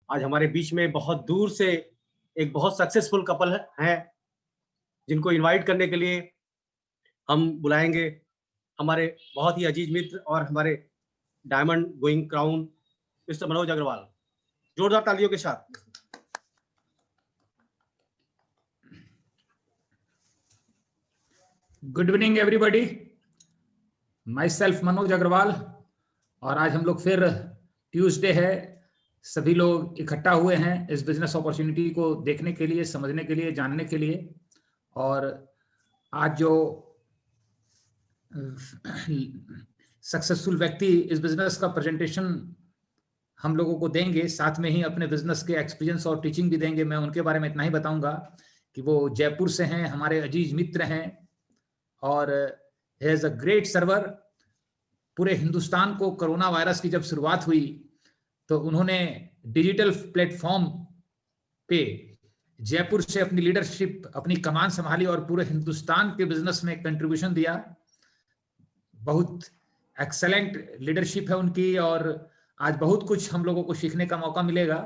आज हमारे बीच में बहुत दूर से एक बहुत सक्सेसफुल कपल है जिनको इनवाइट करने के लिए हम बुलाएंगे हमारे बहुत ही अजीज मित्र और हमारे diamond going crown mister Manoj Agrawal. जोरदार तालियों के साथ। Good evening everybody, myself Manoj Agrawal. और आज हम लोग फिर ट्यूसडे है, सभी लोग इकट्ठा हुए हैं इस बिजनेस अपॉर्चुनिटी को देखने के लिए, समझने के लिए, जानने के लिए। और आज जो सक्सेसफुल व्यक्ति इस बिजनेस का प्रेजेंटेशन हम लोगों को देंगे, साथ में ही अपने बिजनेस के एक्सपीरियंस और टीचिंग भी देंगे। मैं उनके बारे में इतना ही बताऊंगा कि वो जयपुर से हैं, हमारे अजीज मित्र हैं और he is a great server. पूरे हिंदुस्तान को कोरोना वायरस की जब शुरुआत हुई तो उन्होंने डिजिटल प्लेटफॉर्म पे जयपुर से अपनी लीडरशिप, अपनी कमान संभाली और पूरे हिंदुस्तान के बिजनेस में कंट्रीब्यूशन दिया। बहुत एक्सेलेंट लीडरशिप है उनकी और आज बहुत कुछ हम लोगों को सीखने का मौका मिलेगा।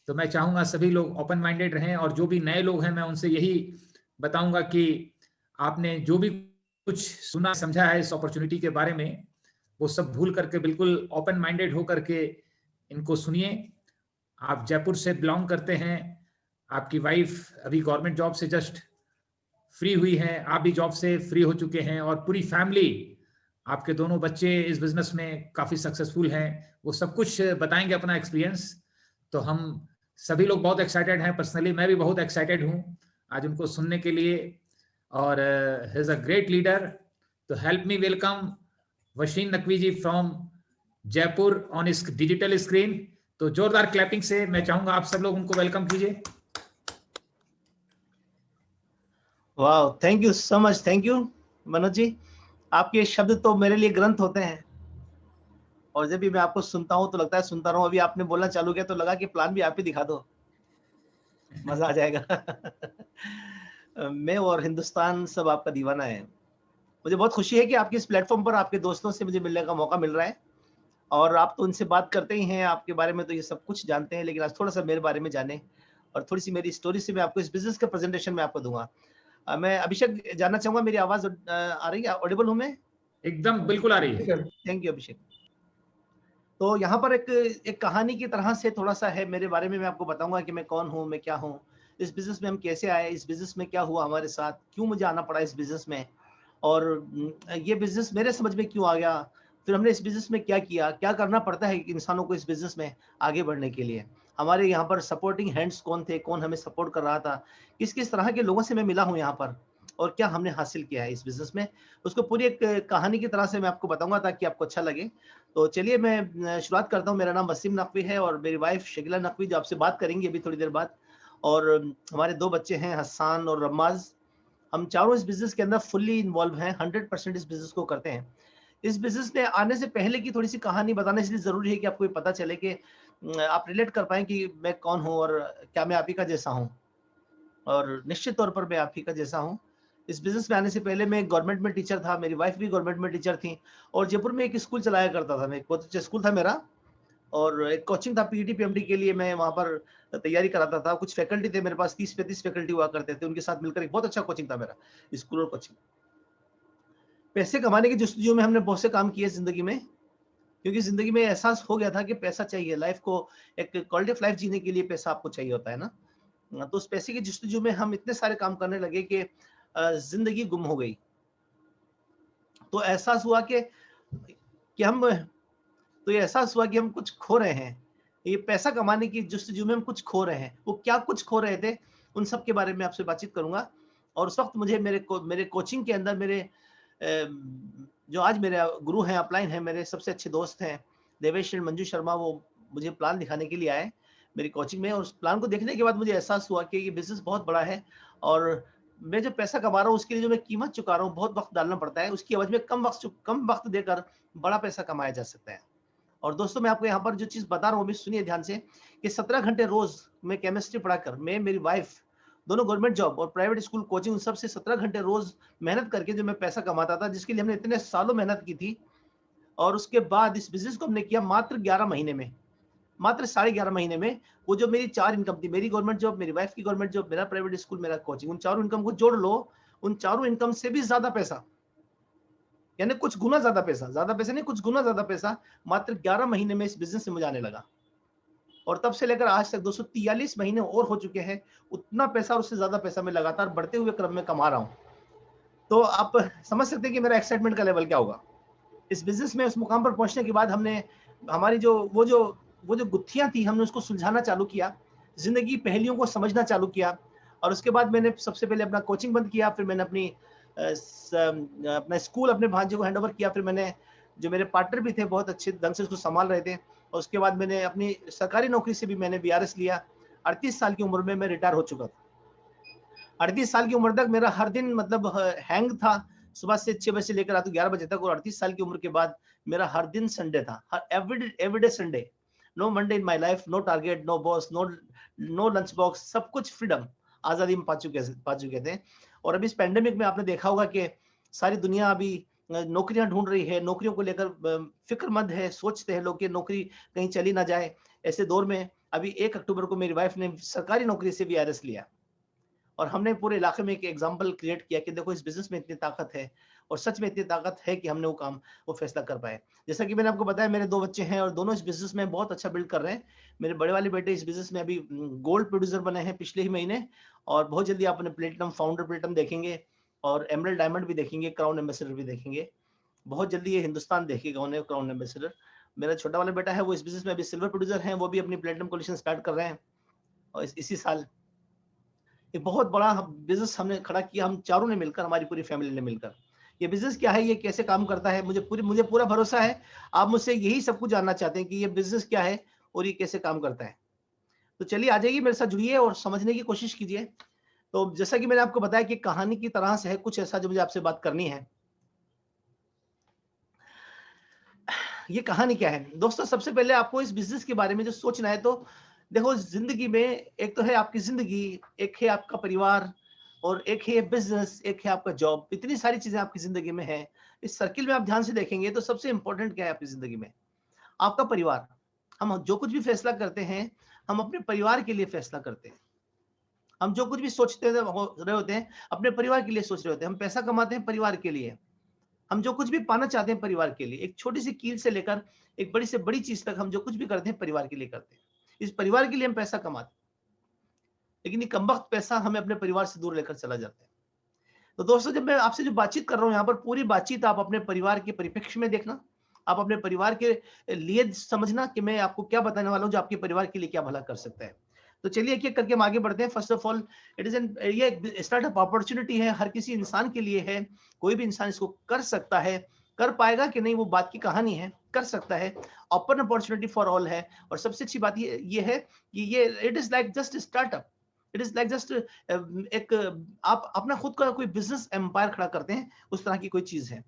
तो मैं चाहूंगा सभी लोग ओपन माइंडेड रहें और जो भी नए लोग हैं मैं उनसे यही बताऊंगा कि आपने जो भी कुछ सुना समझा है इस अपॉर्चुनिटी के बारे में, वो सब भूल करके बिल्कुल ओपन माइंडेड होकर के इनको सुनिए। आप जयपुर से बिलोंग करते हैं, आपकी वाइफ अभी गवर्नमेंट जॉब से जस्ट फ्री हुई है, आप भी जॉब से फ्री हो चुके हैं और पूरी फैमिली, आपके दोनों बच्चे इस बिजनेस में काफी सक्सेसफुल हैं। वो सब कुछ बताएंगे अपना एक्सपीरियंस। तो हम सभी लोग बहुत एक्साइटेड हैं, पर्सनली मैं भी बहुत एक्साइटेड हूं आज उनको सुनने के लिए। और he is a great leader. तो help me welcome Washeen Naqvi ji from Jaipur on इस डिजिटल स्क्रीन। तो जोरदार क्लैपिंग से मैं चाहूंगा आप सब लोग उनको वेलकम कीजिए। वाह, thank you so much. Thank you Manoj ji. आपके शब्द तो मेरे लिए ग्रंथ होते हैं और जब भी मैं आपको सुनता हूं तो लगता है सुनता रहूं। अभी आपने बोलना चालू किया तो लगा कि प्लान भी आप ही दिखा दो, मजा आ जाएगा। मैं और हिंदुस्तान सब आपका दीवाना है। मुझे बहुत खुशी है कि आपके इस प्लेटफॉर्म पर आपके दोस्तों से मुझे मिलने का मौका मिल रहा है और आप तो उनसे बात करते ही हैं, आपके बारे में तो ये सब कुछ जानते हैं, लेकिन आज थोड़ा सा मेरे बारे में जाने और थोड़ी सी मेरी स्टोरी से मैं आपको इस बिजनेस का प्रेजेंटेशन में आपको दूंगा। मैं अभिषेक जानना चाहूंगा, मेरी आवाज आ रही है, ऑडिबल हूं मैं? एकदम बिल्कुल आ रही है। थैंक यू अभिषेक। तो यहाँ पर एक कहानी की तरह से थोड़ा सा है मेरे बारे में। मैं आपको बताऊंगा कि मैं कौन हूँ, मैं क्या हूँ, इस बिजनेस में हम कैसे आए, इस बिजनेस में क्या हुआ हमारे साथ, क्यों मुझे आना पड़ा इस बिजनेस में, और ये बिजनेस मेरे समझ में क्यों आ गया, फिर हमने इस बिजनेस में क्या किया, क्या करना पड़ता है इंसानों को इस बिजनेस में आगे बढ़ने के लिए, हमारे यहाँ पर सपोर्टिंग हैंड्स कौन थे, कौन हमें सपोर्ट कर रहा था, किस किस तरह के लोगों से मैं मिला हूँ यहाँ पर और क्या हमने हासिल किया है इस बिजनेस में, उसको पूरी एक कहानी की तरह से मैं आपको बताऊंगा ताकि आपको अच्छा लगे। तो चलिए मैं शुरुआत करता हूँ। मेरा नाम वसीम नकवी है और मेरी वाइफ शकीला नकवी जो आपसे बात करेंगी अभी थोड़ी देर बाद, और हमारे दो बच्चे हैं हसन और रम्माज। हम चारों इस बिजनेस के अंदर फुल्ली इन्वॉल्व हैं, 100% इस बिजनेस को करते हैं। इस बिजनेस में आने से पहले की थोड़ी सी कहानी बताना इसलिए जरूरी है कि आपको ये पता चले कि आप रिलेट कर पाए कि मैं कौन हूँ और क्या मैं आप ही का जैसा हूँ, और निश्चित तौर पर मैं आप ही का जैसा हूँ। इस बिजनेस में आने से पहले मैं गवर्नमेंट में टीचर था, मेरी वाइफ भी गवर्नमेंट में टीचर थी और जयपुर में एक स्कूल चलाया करता था। मैं बहुत अच्छा स्कूल था मेरा और एक कोचिंग था पीईटी पीएमटी के लिए, मैं वहां पर तैयारी कराता था। कुछ फैकल्टी थे मेरे पास, 30-35 फैकल्टी हुआ करते थे, उनके साथ मिलकर एक बहुत अच्छा कोचिंग था मेरा, स्कूल और कोचिंग। पैसे कमाने की जस्तजू में हमने बहुत से काम किए जिंदगी में, क्योंकि जिंदगी में एहसास हो गया था कि पैसा चाहिए, लाइफ को एक क्वालिटी ऑफ लाइफ जीने के लिए पैसा आपको चाहिए होता है ना। तो उस पैसे की जस्तजू में हम इतने सारे काम करने लगे कि जिंदगी गुम हो गई। तो एहसास हुआ कि हम तो ये एहसास हुआ कि हम कुछ खो रहे हैं। ये पैसा कमाने की जस्तजू में हम कुछ खो रहे हैं। वो क्या कुछ खो रहे थे, उन सब के बारे में आपसे बातचीत करूंगा। और उस वक्त मुझे मेरे कोचिंग के अंदर मेरे जो आज मेरे गुरु हैं, अपलाइन हैं, मेरे सबसे अच्छे दोस्त हैं देवेश और मंजू शर्मा, वो मुझे प्लान दिखाने के लिए आए मेरी कोचिंग में। और उस प्लान को देखने के बाद मुझे एहसास हुआ कि ये बिजनेस बहुत बड़ा है और मैं जो पैसा कमा रहा हूँ उसके लिए जो मैं कीमत चुका रहा हूँ, बहुत वक्त डालना पड़ता है, उसकी एवज में कम वक्त देकर बड़ा पैसा कमाया जा सकता है। और दोस्तों मैं आपको यहाँ पर जो चीज बता रहा हूँ सुनिए ध्यान से, कि 17 घंटे रोज मैं केमिस्ट्री पढ़ाकर, मैं मेरी वाइफ दोनों गवर्नमेंट जॉब और प्राइवेट स्कूल कोचिंग उन सब से 17 घंटे रोज मेहनत करके जो मैं पैसा कमाता था, जिसके लिए हमने इतने सालों मेहनत की थी, और उसके बाद इस बिजनेस को हमने किया मात्र 11 महीने में। मात्र 11.5 महीने में वो जो मेरी 4 इनकम थी, मेरी गवर्नमेंट जॉब, मेरी वाइफ की गवर्नमेंट जॉब, मेरा प्राइवेट स्कूल, मेरा कोचिंग, उन चारों इनकम को जोड़ लो, उन चारों इनकम से भी ज्यादा पैसा, यानी कुछ गुना ज्यादा पैसा नहीं, कुछ गुना ज्यादा पैसा मात्र 11 महीने में इस बिजनेस से मुझे आने लगा। और तब से लेकर आज तक 243 महीने और हो चुके हैं, उतना पैसा और उससे ज्यादा पैसा मैं लगातार बढ़ते हुए क्रम में कमा रहा हूं। तो आप समझ सकते हैं कि मेरा एक्साइटमेंट का लेवल क्या होगा। इस बिजनेस में उस मुकाम पर पहुंचने के बाद हमने हमारी जो गुत्थियां थी, हमने उसको सुलझाना चालू किया, जिंदगी की पहेलियों को समझना चालू किया। और उसके बाद मैंने सबसे पहले अपना कोचिंग बंद किया, फिर मैंने अपना स्कूल अपने भांजे को हैंड ओवर किया, फिर मैंने जो मेरे पार्टनर भी थे बहुत अच्छे ढंग से उसको संभाल रहे थे, और उसके बाद मैंने अपनी सरकारी नौकरी से भी मैंने बीआरएस लिया। 38 साल की उम्र में मैं रिटायर हो चुका था। 38 साल की उम्र तक मेरा हर दिन मतलब हैंग था, सुबह से 6 बजे से लेकर रात 11 बजे तक। और 38 साल की उम्र के बाद मेरा हर दिन संडे था, हर everyday Sunday. No Monday in my life, no target, no boss, no lunch box, सब कुछ फ्रीडम, आजादी में पा चुके थे। और अभी इस पेंडेमिक में आपने देखा होगा कि सारी दुनिया अभी नौकरियां ढूंढ रही है, नौकरियों को लेकर फिक्रमंद है, सोचते हैं लोग कि नौकरी कहीं चली ना जाए। ऐसे दौर में अभी 1 अक्टूबर को मेरी वाइफ ने सरकारी नौकरी से बीआरएस लिया, और हमने पूरे इलाके में एक एग्जाम्पल क्रिएट किया कि देखो इस बिजनेस में इतनी ताकत है, और सच में इतनी ताकत है कि हमने वो फैसला कर पाए। जैसा कि मैंने आपको बताया, मेरे 2 बच्चे हैं और दोनों इस बिजनेस में बहुत अच्छा बिल्ड कर रहे हैं। मेरे बड़े वाले बेटे इस बिजनेस में अभी गोल्ड प्रोड्यूसर बने हैं पिछले ही महीने, और बहुत जल्दी आप प्लेटिनम, फाउंडर प्लेटिनम देखेंगे, और एमरल्ड डायमंड भी देखेंगे, क्राउन एम्बेसडर भी देखेंगे। बहुत जल्दी ये हिंदुस्तान देखेगा उन्हें, क्राउन एम्बेसडर। मेरा छोटा वाला बेटा है वो इस बिजनेस में अभी सिल्वर प्रोड्यूसर है, वो भी अपनी प्लेटिनम कलेक्शन स्टार्ट कर रहे हैं, और इसी साल एक बहुत बड़ा बिजनेस हमने खड़ा किया, हम चारों ने मिलकर, हमारी पूरी फैमिली ने मिलकर। ये बिजनेस क्या है, ये कैसे काम करता है, मुझे पूरा भरोसा है आप मुझसे यही सब कुछ जानना चाहते हैं कि ये बिजनेस क्या है और ये कैसे काम करता है। तो चलिए आ जाइए, मेरे साथ जुड़िए और समझने की कोशिश कीजिए। तो जैसा कि मैंने आपको बताया कि कहानी की तरह से है कुछ ऐसा जो मुझे आपसे बात करनी है। ये कहानी क्या है दोस्तों? सबसे पहले आपको इस बिजनेस के बारे में जो सोचना है, तो देखो जिंदगी में एक तो है आपकी जिंदगी, एक है आपका परिवार, और एक है बिजनेस, एक है आपका जॉब। इतनी सारी चीजें आपकी जिंदगी में है। इस सर्किल में आप ध्यान से देखेंगे तो सबसे इंपॉर्टेंट क्या है आपकी जिंदगी में? आपका परिवार। हम जो कुछ भी फैसला करते हैं, हम अपने परिवार के लिए फैसला करते हैं। हम जो कुछ भी सोचते रहे होते हैं, अपने परिवार के लिए सोच रहे होते हैं। हम पैसा कमाते हैं परिवार के लिए, हम जो कुछ भी पाना चाहते हैं परिवार के लिए। एक छोटी सी कील से लेकर एक बड़ी से बड़ी चीज तक हम जो कुछ भी करते हैं परिवार के लिए करते हैं। इस परिवार के लिए हम पैसा कमाते हैं, लेकिन ये कमबख्त पैसा हमें अपने परिवार से दूर लेकर चला जाता है। तो दोस्तों, जब मैं आपसे जो बातचीत कर रहा हूँ यहाँ पर, पूरी बातचीत आप अपने परिवार के परिप्रेक्ष्य में देखना, आप अपने परिवार के लिए समझना कि मैं आपको क्या बताने वाला हूँ जो आपके परिवार के लिए क्या भला कर सकता है। तो चलिए एक एक करके हम आगे बढ़ते हैं। फर्स्ट ऑफ ऑल, ये स्टार्टअप अपॉर्चुनिटी है, हर किसी इंसान के लिए है। कोई भी इंसान इसको कर सकता है, कर पाएगा कि नहीं वो बात की कहानी है, कर सकता है। ओपन अपॉर्चुनिटी फॉर ऑल है। और सबसे अच्छी बात ये है कि ये it is like just startup, it is like just एक आप अपना खुद का कोई बिजनेस एम्पायर खड़ा करते हैं, उस तरह की कोई चीज है।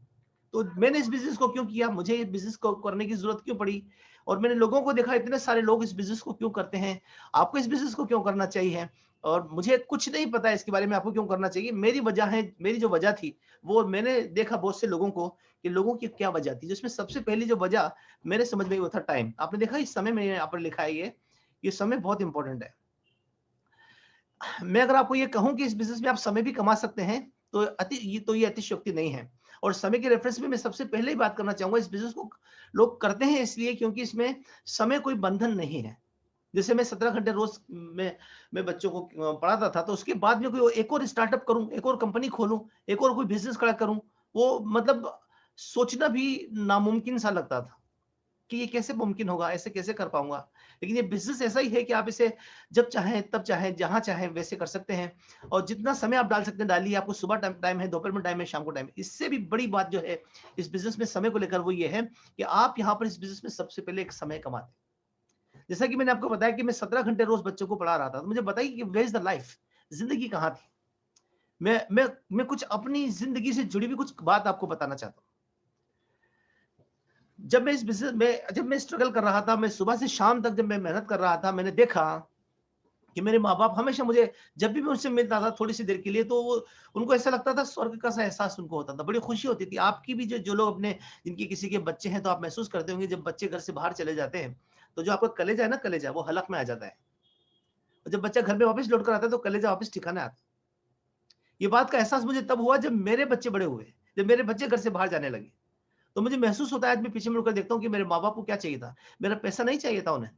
तो मैंने इस बिजनेस को क्यों किया, मुझे इस बिजनेस को करने की जरूरत क्यों पड़ी, और मैंने लोगों को देखा इतने सारे लोग इस बिजनेस को क्यों करते हैं, आपको इस बिजनेस को क्यों करना चाहिए, और मुझे कुछ नहीं पता इसके बारे में आपको क्यों करना चाहिए। मेरी वजह है, मेरी जो वजह थी वो मैंने देखा बहुत से लोगों को कि लोगों की क्या वजह थी, जिसमें सबसे पहली जो वजह मेरे समझ में वो था टाइम। आपने देखा इस समय में यहाँ पर लिखा है ये समय बहुत इंपॉर्टेंट है। मैं अगर आपको ये कहूं कि इस बिजनेस में आप समय भी कमा सकते हैं, तो ये अतिशयोक्ति नहीं है। और समय के रेफरेंस में मैं सबसे पहले ही बात करना चाहूंगा, इस बिजनेस को लोग करते हैं इसलिए क्योंकि इसमें समय कोई बंधन नहीं है। जैसे मैं 17 घंटे रोज मैं बच्चों को पढ़ाता था, तो उसके बाद में कोई एक और स्टार्टअप करूं, एक और कंपनी खोलूं, एक और कोई बिजनेस खड़ा करूं, वो मतलब सोचना भी नामुमकिन सा लगता था कि ये कैसे मुमकिन होगा, ऐसे कैसे कर पाऊंगा। लेकिन ये बिजनेस ऐसा ही है कि आप इसे जब चाहें, तब चाहें, जहां चाहें वैसे कर सकते हैं। और जितना समय आप डाल सकते हैं डालिए। आपको सुबह टाइम है, दोपहर में टाइम है, शाम को टाइम है। इससे भी बड़ी बात जो है इस बिजनेस में समय को लेकर, वो ये है कि आप यहाँ पर इस बिजनेस में सबसे पहले एक समय कमाते हैं। जैसा कि मैंने आपको बताया कि मैं 17 घंटे रोज बच्चों को पढ़ा रहा था, तो मुझे बताइए कि वेयर इज द लाइफ, जिंदगी कहाँ थी। मैं कुछ अपनी जिंदगी से जुड़ी हुई कुछ बात आपको बताना चाहता हूँ। जब मैं इस बिजनेस में, जब मैं स्ट्रगल कर रहा था, मैं सुबह से शाम तक जब मैं मेहनत कर रहा था, मैंने देखा कि मेरे माँ बाप हमेशा मुझे, जब भी मैं उनसे मिलता था थोड़ी सी देर के लिए, तो वो उनको ऐसा लगता था, स्वर्ग का सा एहसास उनको होता था, बड़ी खुशी होती थी। आपकी भी जो लोग अपने, जिनकी किसी के बच्चे हैं, तो आप महसूस करते होंगे जब बच्चे घर से बाहर चले जाते हैं तो जो आपका कलेजा है ना, कलेजा वो हलक में आ जाता है, और जब बच्चा घर में वापस लौट कर आता है तो कलेजा वापस ठिकाने आता है। ये बात का एहसास मुझे तब हुआ जब मेरे बच्चे बड़े हुए, जब मेरे बच्चे घर से बाहर जाने लगे, तो मुझे महसूस होता है, आज मैं पीछे मुड़कर देखता हूँ कि मेरे माँ बाप को क्या चाहिए था। मेरा पैसा नहीं चाहिए था उन्हें,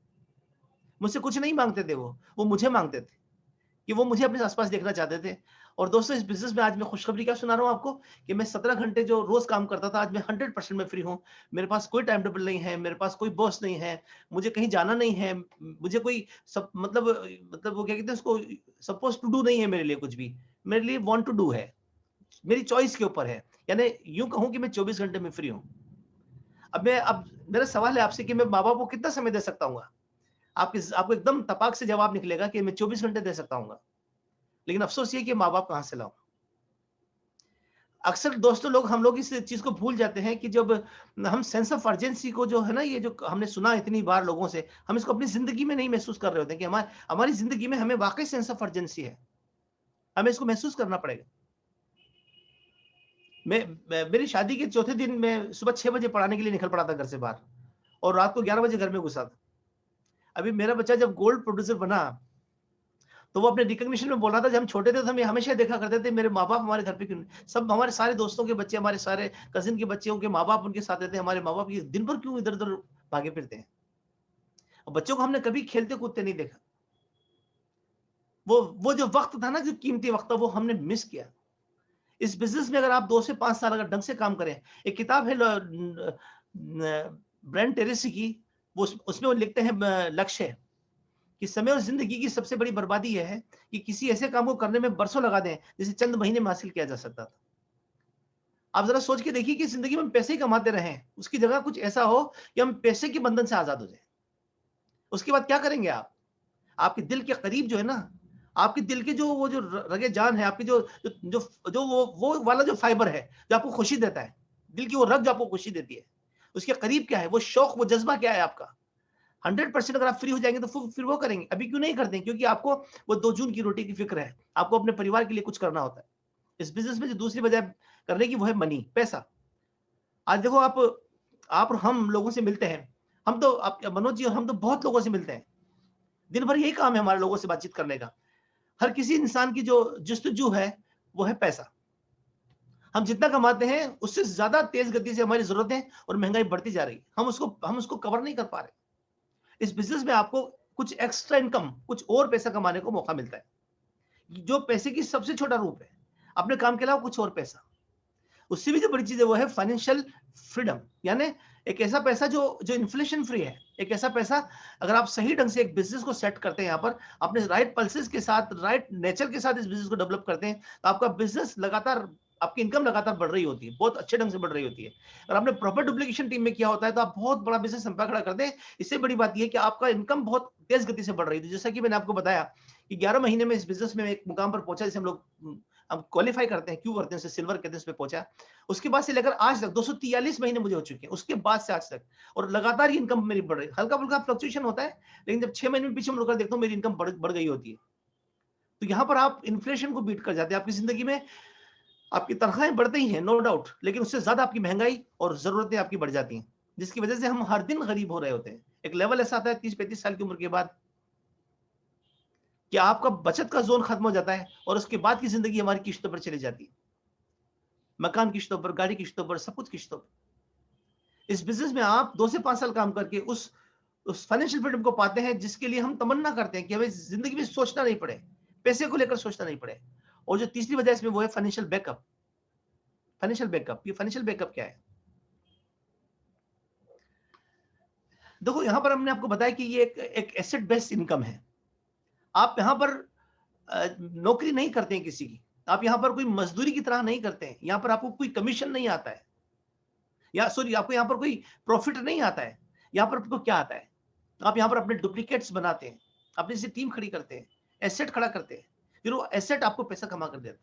मुझसे कुछ नहीं मांगते थे, वो मुझे मांगते थे, कि वो मुझे अपने आसपास देखना चाहते थे। और दोस्तों, इस बिज़नेस में आज मैं खुशखबरी क्या सुना रहा हूँ आपको, कि मैं 17 घंटे जो रोज़ काम करता था, आज मैं 100% में फ्री हूँ। मेरे पास कोई टाइम टेबल नहीं है, मेरे पास कोई बॉस नहीं है, मुझे कहीं जाना नहीं है, मुझे कोई सब मतलब वो क्या कहते हैं उसको, सपोज़ टू डू नहीं है मेरे लिए कुछ भी। मेरे लिए वांट टू डू है, मेरी चॉइस के ऊपर है। यानी यूँ कहूँ कि मैं 24 घंटे में फ्री हूँ। अब मेरा सवाल है आपसे कि मैं माँ-बाप को कितना समय दे सकता हूँगा? आपको एकदम तपाक से जवाब निकलेगा कि मैं 24 घंटे दे सकता हूँगा। लेकिन अफ़सोस ये कि माँ-बाप कहाँ से लाऊँ? अक्सर दोस्तों, हम लोग इस चीज़ को भूल जाते हैं कि जब हम सेंस ऑफ अर्जेंसी को जो है ना, ये जो हमने सुना इतनी बार लोगों से, हम इसको अपनी ज़िंदगी में नहीं महसूस कर रहे होते हैं कि हमारी ज़िंदगी में हमें वाक़ई सेंस ऑफ अर्जेंसी है। हमें इसको महसूस करना पड़ेगा। मेरी शादी के चौथे दिन मैं सुबह 6 बजे पढ़ाने के लिए निकल पड़ा था घर से बाहर, और रात को 11 बजे घर में घुसा था। अभी मेरा बच्चा जब गोल्ड प्रोड्यूसर बना, तो वो अपने रिकॉग्निशन में बोल रहा था, जब हम छोटे थे तो हम हमेशा देखा करते थे मेरे माँ-बाप हमारे घर पे क्यों नहीं? सब हमारे सारे दोस्तों के बच्चे, हमारे सारे कज़िन के बच्चे, उनके माँ-बाप उनके साथ रहते हैं, हमारे माँ-बाप ये दिन भर क्यों इधर-उधर भागे फिरते हैं? और बच्चों को हमने कभी खेलते-कूदते नहीं देखा। वो जो वक़्त था ना, जो कीमती वक़्त था, वो हमने मिस किया। इस बिज़नेस में अगर आप 2 से 5 साल अगर ढंग से काम करें, एक किताब है ब्रायन ट्रेसी की, वो उसमें वो लिखते हैं लक्ष्य, कि समय और ज़िंदगी की सबसे बड़ी बर्बादी ये है कि किसी ऐसे काम को करने में बरसों लगा दें, जिसे चंद महीने में हासिल किया जा सकता था। आप ज़रा सोच के देखिए कि ज़िंदगी में हम पैसे ही कमाते रहें, उसकी जगह कुछ ऐसा हो कि हम पैसे के बंधन से आज़ाद हो जाएँ। उसके बाद क्या करेंगे आप? आपके दिल के करीब जो है ना, आपके दिल के जो वो जो रगे जान है, आपकी जो जो जो जो वो वाला जो फाइबर है, जो आपको खुशी देता है, दिल की वो रग जो आपको खुशी देती है, उसके करीब क्या है? वो शौक, वो जज़्बा क्या है आपका? 100% अगर आप फ्री हो जाएँगे तो फिर वो करेंगे। अभी क्यों नहीं करते हैं? क्योंकि आपको वो 2 जून की रोटी की फ़िक्र है। आपको अपने परिवार के लिए कुछ करना होता है। इस बिज़नेस में जो दूसरी वजह करने की, वो है मनी, पैसा। आज देखो, आप और हम लोगों से मिलते हैं। हम तो आप मनोज जी और हम तो बहुत लोगों से मिलते हैं। दिन भर यही काम है हमारे लोगों से बातचीत करने का। हर किसी इंसान की जो जुस्तजू है, वो है पैसा। हम जितना कमाते हैं, उससे ज़्यादा तेज़ गति से हमारी ज़रूरतें और महँगाई बढ़ती जा रही है। हम उसको कवर नहीं कर पा रहे। इस बिज़नेस में आपको कुछ एक्स्ट्रा इनकम, कुछ और पैसा कमाने को मौका मिलता है, जो पैसे की सबसे छोटा रूप है। अपने काम के अलावा कुछ और पैसा। उससे भी जो बड़ी चीज़ है, वो है फाइनेंशियल फ्रीडम, यानी एक ऐसा पैसा जो जो इन्फ्लेशन फ्री है। एक ऐसा पैसा, अगर आप सही ढंग से एक बिज़नेस को सेट करते हैं, यहाँ पर अपने राइट पल्सेस के साथ, राइट नेचर के साथ इस बिज़नेस को डेवलप करते हैं, तो आपका बिज़नेस लगातार, आपकी इनकम लगातार बढ़ रही होती है, बहुत अच्छे ढंग से बढ़ रही होती है। अगर आपने प्रॉपर डुप्लीकेशन टीम में किया होता है, तो आप बहुत बड़ा बिज़नेस एम्पायर खड़ा करते हैं। इससे बड़ी बात ये है कि आपका इनकम बहुत तेज़ गति से बढ़ रही है। तो जैसा कि मैंने आपको बताया कि 11 महीने में इस बिज़नेस में एक मुकाम पर पहुँचा, जिसे हम क्वालीफाई करते हैं, क्यों करते हैं, उसे सिल्वर कहते हैं, उस पे पहुँचा। उसके बाद से लेकर आज तक 243 महीने मुझे हो चुके हैं, उसके बाद से आज तक, और लगातार ये इनकम मेरी बढ़ रही है। हल्का-फुल्का फ्लक्चुएशन होता है, लेकिन जब 6 महीने में पीछे मुड़कर देखता हूँ, मेरी इनकम बढ़ गई होती है। तो यहाँ पर आप इन्फ्लेशन को बीट कर जाते हैं। आपकी ज़िंदगी में आपकी तनख्वाहें बढ़ती ही हैं, नो डाउट, लेकिन उससे ज़्यादा आपकी महँगाई और ज़रूरतें आपकी बढ़ जाती हैं, जिसकी वजह से हम हर दिन गरीब हो रहे होते हैं। एक लेवल ऐसा आता है 30-35 साल की उम्र के बाद, कि आपका बचत का ज़ोन खत्म हो जाता है, और उसके बाद की ज़िंदगी हमारी किश्तों पर चली जाती है। मकान किश्तों पर, गाड़ी किश्तों पर, सब कुछ किश्तों पर। इस बिज़नेस में आप 2 से 5 साल काम करके उस फाइनेंशियल फ्रीडम को पाते हैं, जिसके लिए हम तमन्ना करते हैं कि हमें ज़िंदगी में सोचना नहीं पड़े, पैसे को लेकर सोचना नहीं पड़े। और जो तीसरी वजह इसमें, वो है फाइनेंशियल बैकअप। फाइनेंशियल बैकअप, ये फाइनेंशियल बैकअप क्या है? देखो, यहाँ पर हमने आपको बताया कि ये एक एसेट बेस्ड इनकम है। आप यहाँ पर नौकरी नहीं करते हैं किसी की, आप यहाँ पर कोई मजदूरी की तरह नहीं करते हैं, यहाँ पर आपको कोई कमीशन नहीं आता है, या सॉरी, आपको यहाँ पर कोई प्रॉफिट नहीं आता है। यहाँ पर आपको क्या आता है? आप यहाँ पर अपने डुप्लीकेट्स बनाते हैं, अपनी से टीम खड़ी करते हैं, एसेट खड़ा करते हैं, फिर वो एसेट आपको पैसा कमा कर देता है।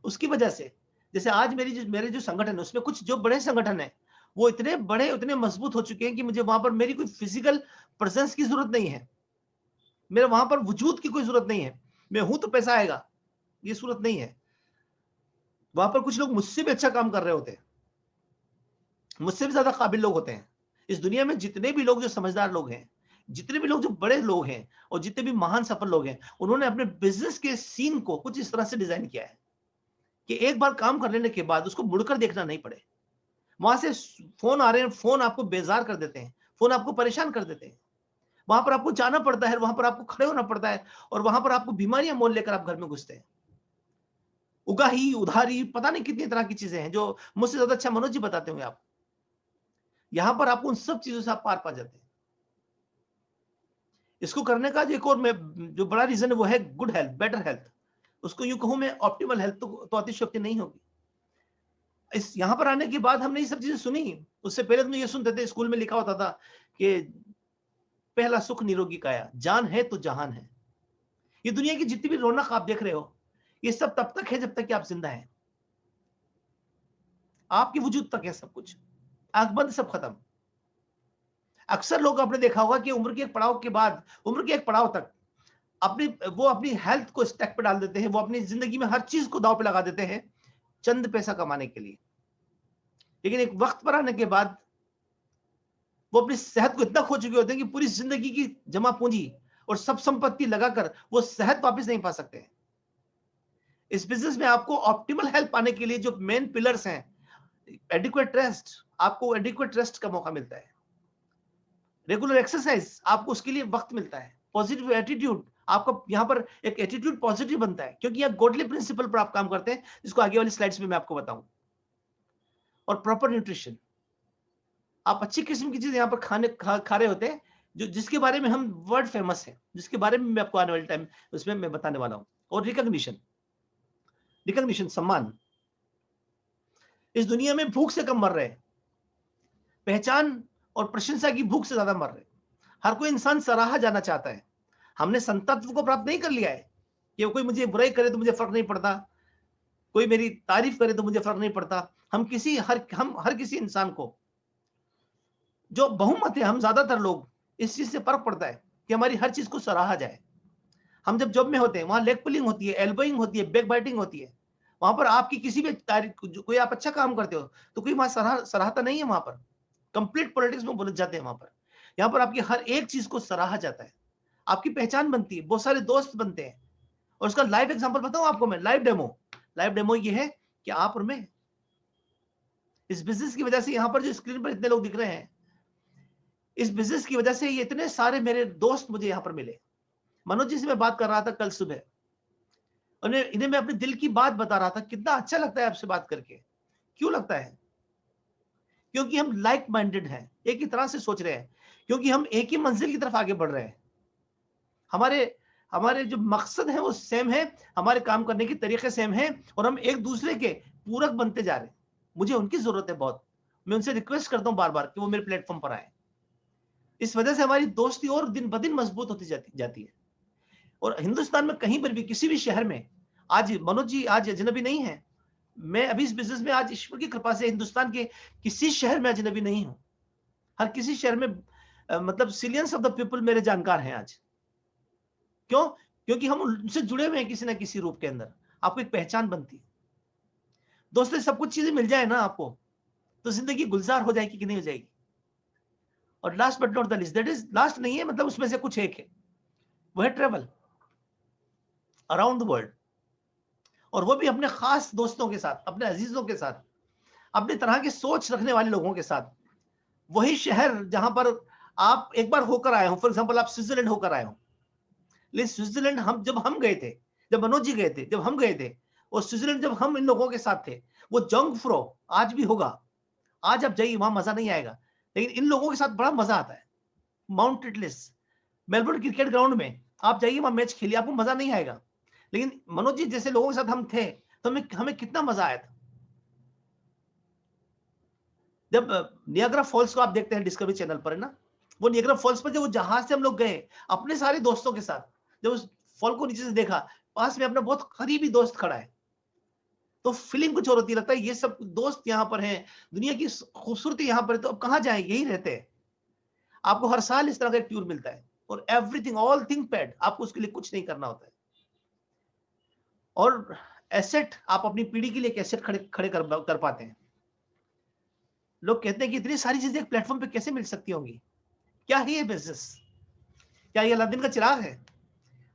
उसकी वजह से, जैसे आज मेरे जो संगठन है, उसमें कुछ जो बड़े संगठन है, वो इतने बड़े, इतने मजबूत हो चुके हैं कि मुझे वहां पर मेरी कोई फिजिकल प्रेजेंस की जरूरत नहीं है, मेरे वहां पर वजूद की कोई जरूरत नहीं है। मैं हूं तो पैसा आएगा, ये सूरत नहीं है। वहां पर कुछ लोग मुझसे भी अच्छा काम कर रहे होते हैं, मुझसे भी ज्यादा काबिल लोग होते हैं, इस दुनिया में जितने भी लोग जो समझदार लोग हैं, जितने भी लोग जो बड़े लोग हैं और जितने भी महान सफल लोग हैं, उन्होंने अपने बिजनेस के सीन को कुछ इस तरह से डिजाइन किया है कि एक बार काम कर लेने के बाद उसको मुड़कर देखना नहीं पड़े। वहां से फोन आ रहे हैं, फोन आपको बेजार कर देते हैं, फोन आपको परेशान कर देते हैं, वहां पर आपको जाना पड़ता है, वहां पर आपको खड़े होना पड़ता है, और वहां पर आपको बीमारियां मोल लेकर आप घर में घुसते हैं। उगाही, उधारी, पता नहीं कितनी तरह की चीजें हैं जो मुझसे ज्यादा अच्छा मनोज जी बताते होंगे आप। यहां पर आपको उन सब चीजों से आप पार पा जाते हैं। इसको करने का जो एक और मैं जो बड़ा रीजन है वो है गुड हेल्थ, बेटर हेल्थ। उसको यूं कहूं मैं, ऑप्टिमल हेल्थ तो अतिशयोक्ति नहीं होगी। इस यहां पर आने के बाद हमने ये सब चीजें सुनी। उससे पहले तो ये सुनते थे, स्कूल में लिखा होता था कि पहला सुख निरोगी काया, जान है तो जहान है। ये दुनिया की जितनी भी रौनक आप देख रहे हो, ये सब तब तक है जब तक कि आप जिंदा हैं। आपके वजूद तक है सब कुछ, आंख बंद सब खत्म। अक्सर लोग आपने देखा होगा कि उम्र के एक पड़ाव के बाद, उम्र के एक पड़ाव तक अपनी हेल्थ को स्टैक पे डाल देते हैं, वो अपनी जिंदगी में हर चीज को दांव पे लगा देते हैं चंद पैसा कमाने के लिए। लेकिन एक वक्त पर आने के बाद वो अपनी सेहत को इतना खो चुके होते हैं कि पूरी जिंदगी की जमा पूंजी और सब संपत्ति लगाकर वो सेहत वापस नहीं पा सकते। इस बिजनेस में आपको ऑप्टिमल हेल्थ पाने के लिए जो मेन पिलर्स हैं, एडिक्वेट रेस्ट, आपको एडिक्वेट रेस्ट का मौका मिलता है, रेगुलर एक्सरसाइज, आपको उसके लिए वक्त मिलता है, पॉजिटिव एटीट्यूड, आपका यहाँ पर एक एटीट्यूड पॉजिटिव बनता है, क्योंकि यहाँ गॉडली प्रिंसिपल पर आप काम करते हैं, जिसको आगे वाली स्लाइड्स में मैं आपको बताऊं। और प्रॉपर न्यूट्रिशन, आप अच्छी किस्म की चीज यहाँ पर खा रहे होते हैं, जो जिसके बारे में हम वर्ल्ड फेमस है, जिसके बारे में मैं आपको आने वाले टाइम उसमें मैं बताने वाला हूं। और रिकॉग्निशन, सम्मान। इस दुनिया में भूख से कम मर रहे हैं, पहचान और प्रशंसा की भूख से ज्यादा मर रहे हैं। हर कोई इंसान सराहा जाना चाहता है। हमने संतत्व को प्राप्त नहीं कर लिया है कि कोई मुझे बुराई करे तो मुझे फर्क नहीं पड़ता, कोई मेरी तारीफ करे तो मुझे फर्क नहीं पड़ता। हम हर किसी इंसान को, जो बहुमत है, हम ज्यादातर लोग, इस चीज से फर्क पड़ता है कि हमारी हर चीज को सराहा जाए। हम जब जॉब में होते हैं, वहां लेग पुलिंग होती है, एल्बोइंग होती है, बैक बाइटिंग होती है। वहां पर आपकी किसी भी तारीफ, कोई आप अच्छा काम करते हो तो कोई वहां सराहता नहीं है। वहां पर कंप्लीट पॉलिटिक्स में बोले जाते हैं वहां पर। यहाँ पर आपकी हर एक चीज को सराहा जाता है, आपकी पहचान बनती है, बहुत सारे दोस्त बनते हैं। और उसका लाइव एग्जांपल बताऊं आपको मैं, लाइव डेमो ये है कि आप और मैं, इस बिजनेस की वजह से यहाँ पर जो स्क्रीन पर इतने लोग दिख रहे हैं, इस बिजनेस की वजह से ये इतने सारे मेरे दोस्त मुझे यहाँ पर मिले। मनोज जी से मैं बात कर रहा था कल सुबह, और इन्हें मैं अपने दिल की बात बता रहा था, कितना अच्छा लगता है आपसे बात करके। क्यों लगता है? क्योंकि हम लाइक माइंडेड हैं, एक ही तरह से सोच रहे हैं, क्योंकि हम एक ही मंजिल की तरफ आगे बढ़ रहे हैं। हमारे हमारे जो मकसद है वो सेम है, हमारे काम करने के तरीके सेम है, और हम एक दूसरे के पूरक बनते जा रहे हैं। मुझे उनकी जरूरत है बहुत, मैं उनसे रिक्वेस्ट करता हूं बार बार कि वो मेरे प्लेटफॉर्म पर आए। इस वजह से हमारी दोस्ती और दिन ब दिन मजबूत होती जाती है। और हिंदुस्तान में कहीं पर भी, किसी भी शहर में, आज मनोज जी आज अजनबी नहीं है। मैं अभी इस बिजनेस में आज ईश्वर की कृपा से हिंदुस्तान के किसी शहर में अजनबी नहीं हूं। हर किसी शहर में मतलब सिलियंस ऑफ द पीपल मेरे जानकार हैं आज। क्यों? क्योंकि हम उनसे जुड़े हुए हैं किसी ना किसी रूप के अंदर। आपको एक पहचान बनती है। दोस्तों, सब कुछ चीजें मिल जाए ना आपको, तो जिंदगी गुलजार हो जाएगी कि नहीं हो जाएगी? और last but not the least, that is last नहीं है, मतलब उसमें से कुछ एक है, वो है ट्रेवल अराउंड द वर्ल्ड। और वो भी अपने खास दोस्तों के साथ, अपने अजीजों के साथ, अपने तरह की सोच रखने वाले लोगों के साथ। वही शहर जहां पर आप एक बार होकर आए हो, फॉर एग्जांपल आप स्विट्जरलैंड होकर आए हो। लेकिन स्विट्जरलैंड जब हम गए थे, जब मनोज जी गए थे, जब हम गए थे, और स्विट्जरलैंड जब हम इन लोगों के साथ थे, वो जंग फ्रो आज भी होगा। आज आप जाइए, वहां मजा नहीं आएगा, लेकिन इन लोगों के साथ बड़ा मजा आता है। Mount Titlis, Melbourne cricket ground में आप जाइए, वहां मैच खेलिए, आपको मजा नहीं आएगा। लेकिन मनोज जी जैसे लोगों के साथ हम थे, तो हमें कितना मजा आया था। जब नियाग्रा फॉल्स को आप देखते हैं डिस्कवरी चैनल पर, है ना, वो नियाग्रा फॉल्स पर जब वो जहाज से हम लोग गए अपने सारे दोस्तों के साथ, जब उस फॉल को नीचे से देखा, पास में अपना बहुत करीबी दोस्त खड़ा है, तो फीलिंग कुछ और होती है। लगता है ये सब दोस्त यहाँ पर हैं, दुनिया की खूबसूरती यहाँ पर है, तो अब कहाँ जाएं, यही रहते हैं। आपको हर साल इस तरह का एक टूर मिलता है, और एवरीथिंग, ऑल थिंग पेड, आपको उसके लिए कुछ नहीं करना होता है। और एसेट, आप अपनी पीढ़ी के लिए एक एसेट खड़े खड़े कर पाते हैं। लोग कहते हैं कि इतनी सारी चीजें एक प्लेटफॉर्म पे कैसे मिल सकती होंगी, क्या है ये बिजनेस, क्या ये अलादीन का चिराग है?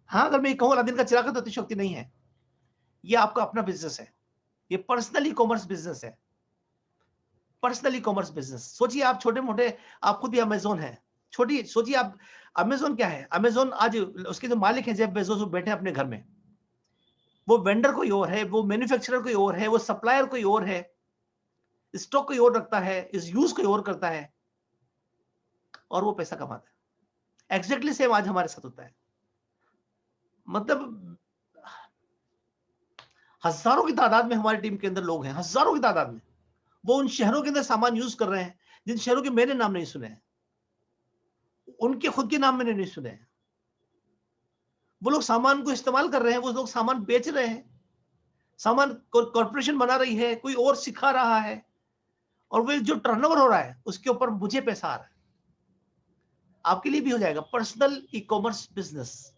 हाँ, अगर मैं ये कहूँ अलादीन का चिराग है तो अतिशयोक्ति नहीं है। ये आपका अपना बिजनेस है, ये पर्सनल ई कॉमर्स बिजनेस है, पर्सनल ई कॉमर्स बिजनेस। सोचिए आप छोटे मोटे, आप खुद भी अमेजोन है, छोटी सोचिए आप, अमेजोन क्या है? अमेजोन आज उसके जो मालिक है जेफ बेजोस, वो बैठे हैं अपने घर में, वो वेंडर कोई और है, वो मैन्युफैक्चरर कोई और है, वो सप्लायर कोई और है, स्टॉक कोई और रखता है, इस यूज कोई और करता है, और वो पैसा कमाता है। एग्जैक्टली सेम आज हमारे साथ होता है। मतलब हजारों की तादाद में हमारी टीम के अंदर लोग हैं, हजारों की तादाद में, वो उन शहरों के अंदर सामान यूज कर रहे हैं जिन शहरों के मैंने नाम नहीं सुने हैं, उनके खुद के नाम मैंने नहीं सुने हैं। वो लोग सामान को इस्तेमाल कर रहे हैं, वो लोग सामान बेच रहे हैं, सामान कॉर्पोरेशन बना रही है, कोई और सिखा रहा है, और वो जो टर्नओवर हो रहा है उसके ऊपर मुझे पैसा आ रहा है। आपके लिए भी हो जाएगा पर्सनल ई कॉमर्स बिजनेस।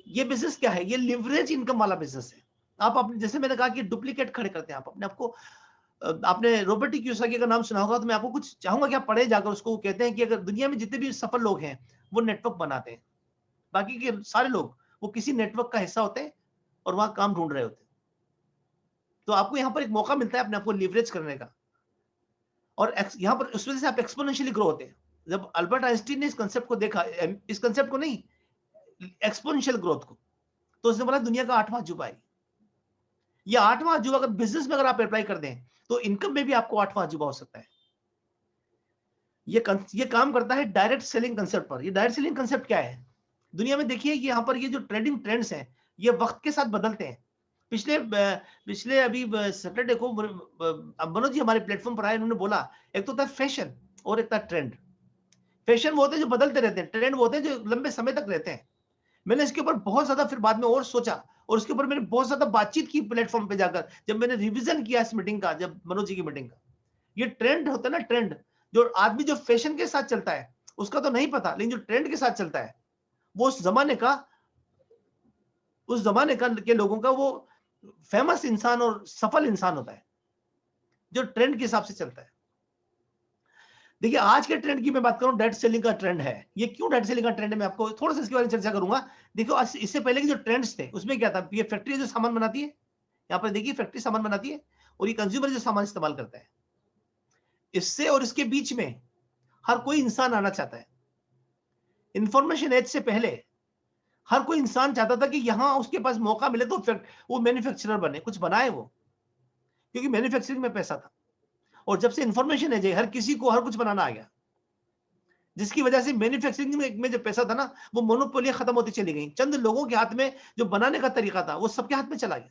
ये बिजनेस क्या है? ये लिवरेज इनकम वाला बिजनेस है। आप अपने, जैसे मैंने कहा कि डुप्लीकेट खड़े करते हैं आप अपने आप को। आपने रॉबर्ट कियोसाकी का नाम सुना होगा, तो मैं आपको कुछ चाहूंगा कि आप पढ़े जाकर उसको। वो कहते हैं कि अगर दुनिया में जितने भी सफल लोग हैं वो नेटवर्क बनाते हैं, बाकी के सारे लोग वो किसी नेटवर्क का हिस्सा होते हैं और वहां काम ढूंढ रहे होते हैं। तो आपको यहाँ पर एक मौका मिलता है अपने आप को लिवरेज करने का, और यहाँ पर उस वजह से आप एक्सपोनेंशियली ग्रो होते हैं। जब अल्बर्ट आइंस्टीन ने इस कंसेप्ट को देखा, इस कंसेप्ट को नहीं, एक्सपोनेंशियल ग्रोथ को, तो उसने बोला दुनिया का 8वां अजूबा है ये। 8वां अजूबा अगर बिजनेस में अगर आप अप्लाई कर दें तो इनकम में भी आपको 8वां अजूबा हो सकता है। ये काम करता है डायरेक्ट सेलिंग कंसेप्ट पर। ये डायरेक्ट सेलिंग कंसेप्ट क्या है? दुनिया में देखिए कि यहाँ पर ये जो ट्रेडिंग ट्रेंड्स हैं ये वक्त के साथ बदलते हैं। पिछले अभी सैटरडे को मनोज जी हमारे प्लेटफॉर्म पर आए, उन्होंने बोला एक तो था फैशन और एक था ट्रेंड। फैशन वो होते हैं जो बदलते रहते हैं, ट्रेंड वो होते हैं जो लंबे समय तक रहते हैं। मैंने इसके ऊपर बहुत ज्यादा फिर बाद में और सोचा, और उसके ऊपर मैंने बहुत ज्यादा बातचीत की प्लेटफॉर्म पे जाकर, जब मैंने रिवीजन किया इस मीटिंग का, जब मनोज जी की मीटिंग का। ये ट्रेंड होता है ना, ट्रेंड, जो आदमी जो फैशन के साथ चलता है उसका तो नहीं पता, लेकिन जो ट्रेंड के साथ चलता है वो उस जमाने का के लोगों का वो फेमस इंसान और सफल इंसान होता है जो ट्रेंड के हिसाब से चलता है। देखिए आज के ट्रेंड की मैं बात करूं, डायरेक्ट सेलिंग का ट्रेंड है। ये क्यों डायरेक्ट सेलिंग का ट्रेंड है, मैं आपको थोड़ा सा इसके बारे में चर्चा करूंगा। देखो इससे पहले के जो ट्रेंड्स थे उसमें क्या था, ये फैक्ट्री जो सामान बनाती है, यहाँ पर देखिए फैक्ट्री सामान बनाती है, और ये कंज्यूमर जो सामान इस्तेमाल करता है। इससे और इसके बीच में हर कोई इंसान आना चाहता है। इंफॉर्मेशन एज से पहले हर कोई इंसान चाहता था कि यहां उसके पास मौका मिले तो वो मैन्युफैक्चरर बने, कुछ बनाए वो, क्योंकि मैन्युफैक्चरिंग में पैसा था। और जब से इंफॉर्मेशन एज है, हर किसी को हर कुछ बनाना आ गया, जिसकी वजह से मैन्युफैक्चरिंग में जो पैसा था ना, वो मोनोपोलियां खत्म होती चली गई। चंद लोगों के हाथ में जो बनाने का तरीका था वो सबके हाथ में चला गया,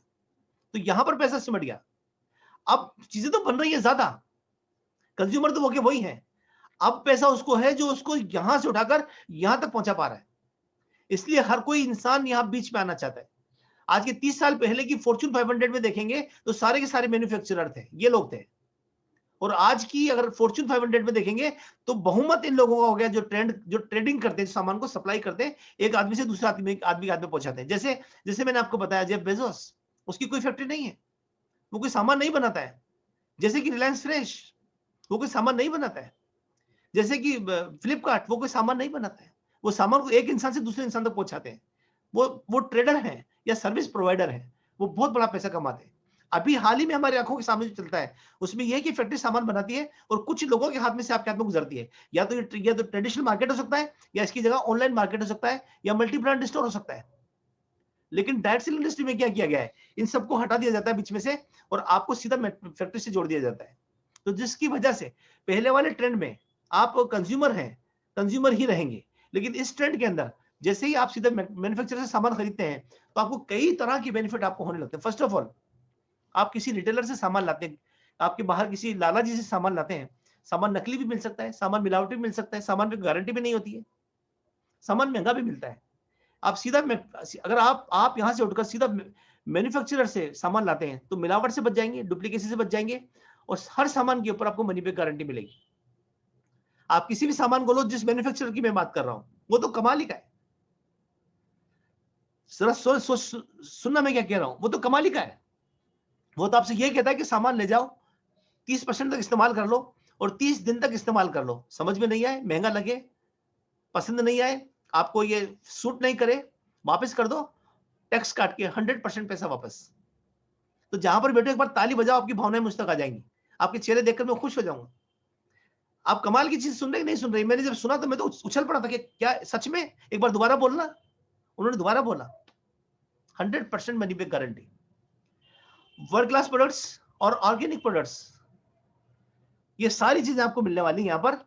तो यहां पर पैसा सिमट गया। अब चीजें तो बन रही है ज्यादा, कंज्यूमर तो वही है, अब पैसा उसको है जो उसको यहां से उठाकर यहां तक पहुंचा पा रहा है। इसलिए हर कोई इंसान यहां बीच में आना चाहता है। आज के 30 साल पहले की फॉर्च्यून 500 में देखेंगे तो सारे के सारे मैन्युफैक्चरर थे, ये लोग थे। और आज की अगर फॉर्च्यून 500 में देखेंगे तो बहुमत इन लोगों का हो गया जो ट्रेडिंग करते हैं, सामान को सप्लाई करते हैं, एक आदमी से दूसरे आदमी के हाथ में पहुंचाते हैं। जैसे जैसे मैंने आपको बताया जेफ बेजोस, उसकी कोई फैक्ट्री नहीं है, वो कोई सामान नहीं बनाता है। जैसे कि रिलायंस फ्रेश, वो कोई सामान नहीं बनाता है। जैसे कि फ्लिपकार्ट, वो कोई सामान नहीं बनाता है, वो सामान को एक इंसान से दूसरे इंसान तक पहुंचाते हैं। वो ट्रेडर हैं या सर्विस प्रोवाइडर हैं, वो बहुत बड़ा पैसा कमाते हैं। अभी हाल ही में हमारी आंखों के सामने जो चलता है उसमें यह है कि फैक्ट्री सामान बनाती है और कुछ लोगों के हाथ में से आपके हाथ में गुजरती है। या तो ट्रेडिशनल मार्केट हो सकता है, या इसकी जगह ऑनलाइन मार्केट हो सकता है, या मल्टी ब्रांड स्टोर हो सकता है। लेकिन डायरेक्ट सेलिंग इंडस्ट्री में क्या किया गया है, इन सबको हटा दिया जाता है बीच में से और आपको सीधा फैक्ट्री से जोड़ दिया जाता है। तो जिसकी वजह से पहले वाले ट्रेंड में आप कंज्यूमर हैं, कंज्यूमर ही रहेंगे, लेकिन इस ट्रेंड के अंदर जैसे ही आप सीधा मैन्युफैक्चरर से सामान खरीदते हैं तो आपको कई तरह की बेनिफिट आपको होने लगते हैं। फर्स्ट ऑफ ऑल, आप किसी रिटेलर से सामान लाते हैं, आपके बाहर किसी लाला जी से सामान लाते हैं, सामान नकली भी मिल सकता है, सामान मिलावटी भी मिल सकता है, सामान की गारंटी भी नहीं होती है, सामान महंगा भी मिलता है। आप सीधा अगर आप यहां से उठकर सीधा मैन्युफैक्चरर से सामान लाते हैं तो मिलावट से बच जाएंगे, डुप्लीकेसी से बच जाएंगे, और हर सामान के ऊपर आपको मनी बैक गारंटी मिलेगी। आप किसी भी सामान को लो, जिस मैन्युफैक्चरर की मैं बात कर रहा हूं वो तो कमाल ही का है। सुनना मैं क्या कह रहा हूं, वो तो कमाल ही का है। वो तो आपसे ये कहता है कि सामान ले जाओ, 30% तक इस्तेमाल कर लो और 30 दिन तक इस्तेमाल कर लो। समझ में नहीं आए, महंगा लगे, पसंद नहीं आए, आपको ये सूट नहीं करे, वापस कर दो, टैक्स काट के 100% पैसा वापस। तो जहां पर बैठो एक बार ताली बजाओ, आपकी भावनाएं मुझ तक आ जाएंगी, आपके चेहरे देखकर मैं खुश हो जाऊंगा। आप कमाल की चीज सुन रहे कि नहीं सुन रहे? मैंने जब सुना तो मैं तो उछल पड़ा था कि क्या सच में? एक बार दोबारा बोलना। उन्होंने दोबारा बोला, 100% money back guarantee. World class products और ऑर्गेनिक प्रोडक्ट्स, ये सारी चीजें आपको मिलने वाली है यहाँ पर।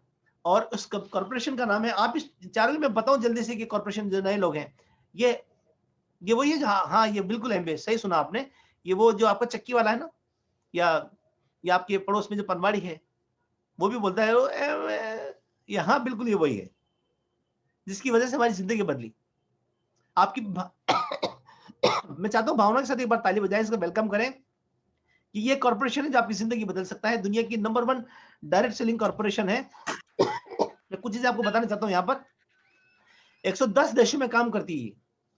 और उस कॉर्पोरेशन का नाम है, आप इस चैनल में बताओ जल्दी से कि कॉर्पोरेशन जो नए लोग हैं, ये वही है। हाँ हाँ, ये बिल्कुल एमबे, सही सुना आपने। ये वो जो आपका चक्की वाला है ना, या आपके पड़ोस में जो पनवाड़ी है, वो भी बोलता है वो ये, हाँ बिल्कुल ये वही है जिसकी वजह से हमारी जिंदगी बदली। आपकी मैं चाहता हूँ भावना के साथ एक बार ताली बजाएं, इसको वेलकम करें कि ये कॉर्पोरेशन है जो आपकी जिंदगी बदल सकता है। दुनिया की नंबर 1 डायरेक्ट सेलिंग कॉर्पोरेशन है। मैं कुछ चीजें आपको बताना चाहता हूँ। यहाँ पर 110 देशों में काम करती है।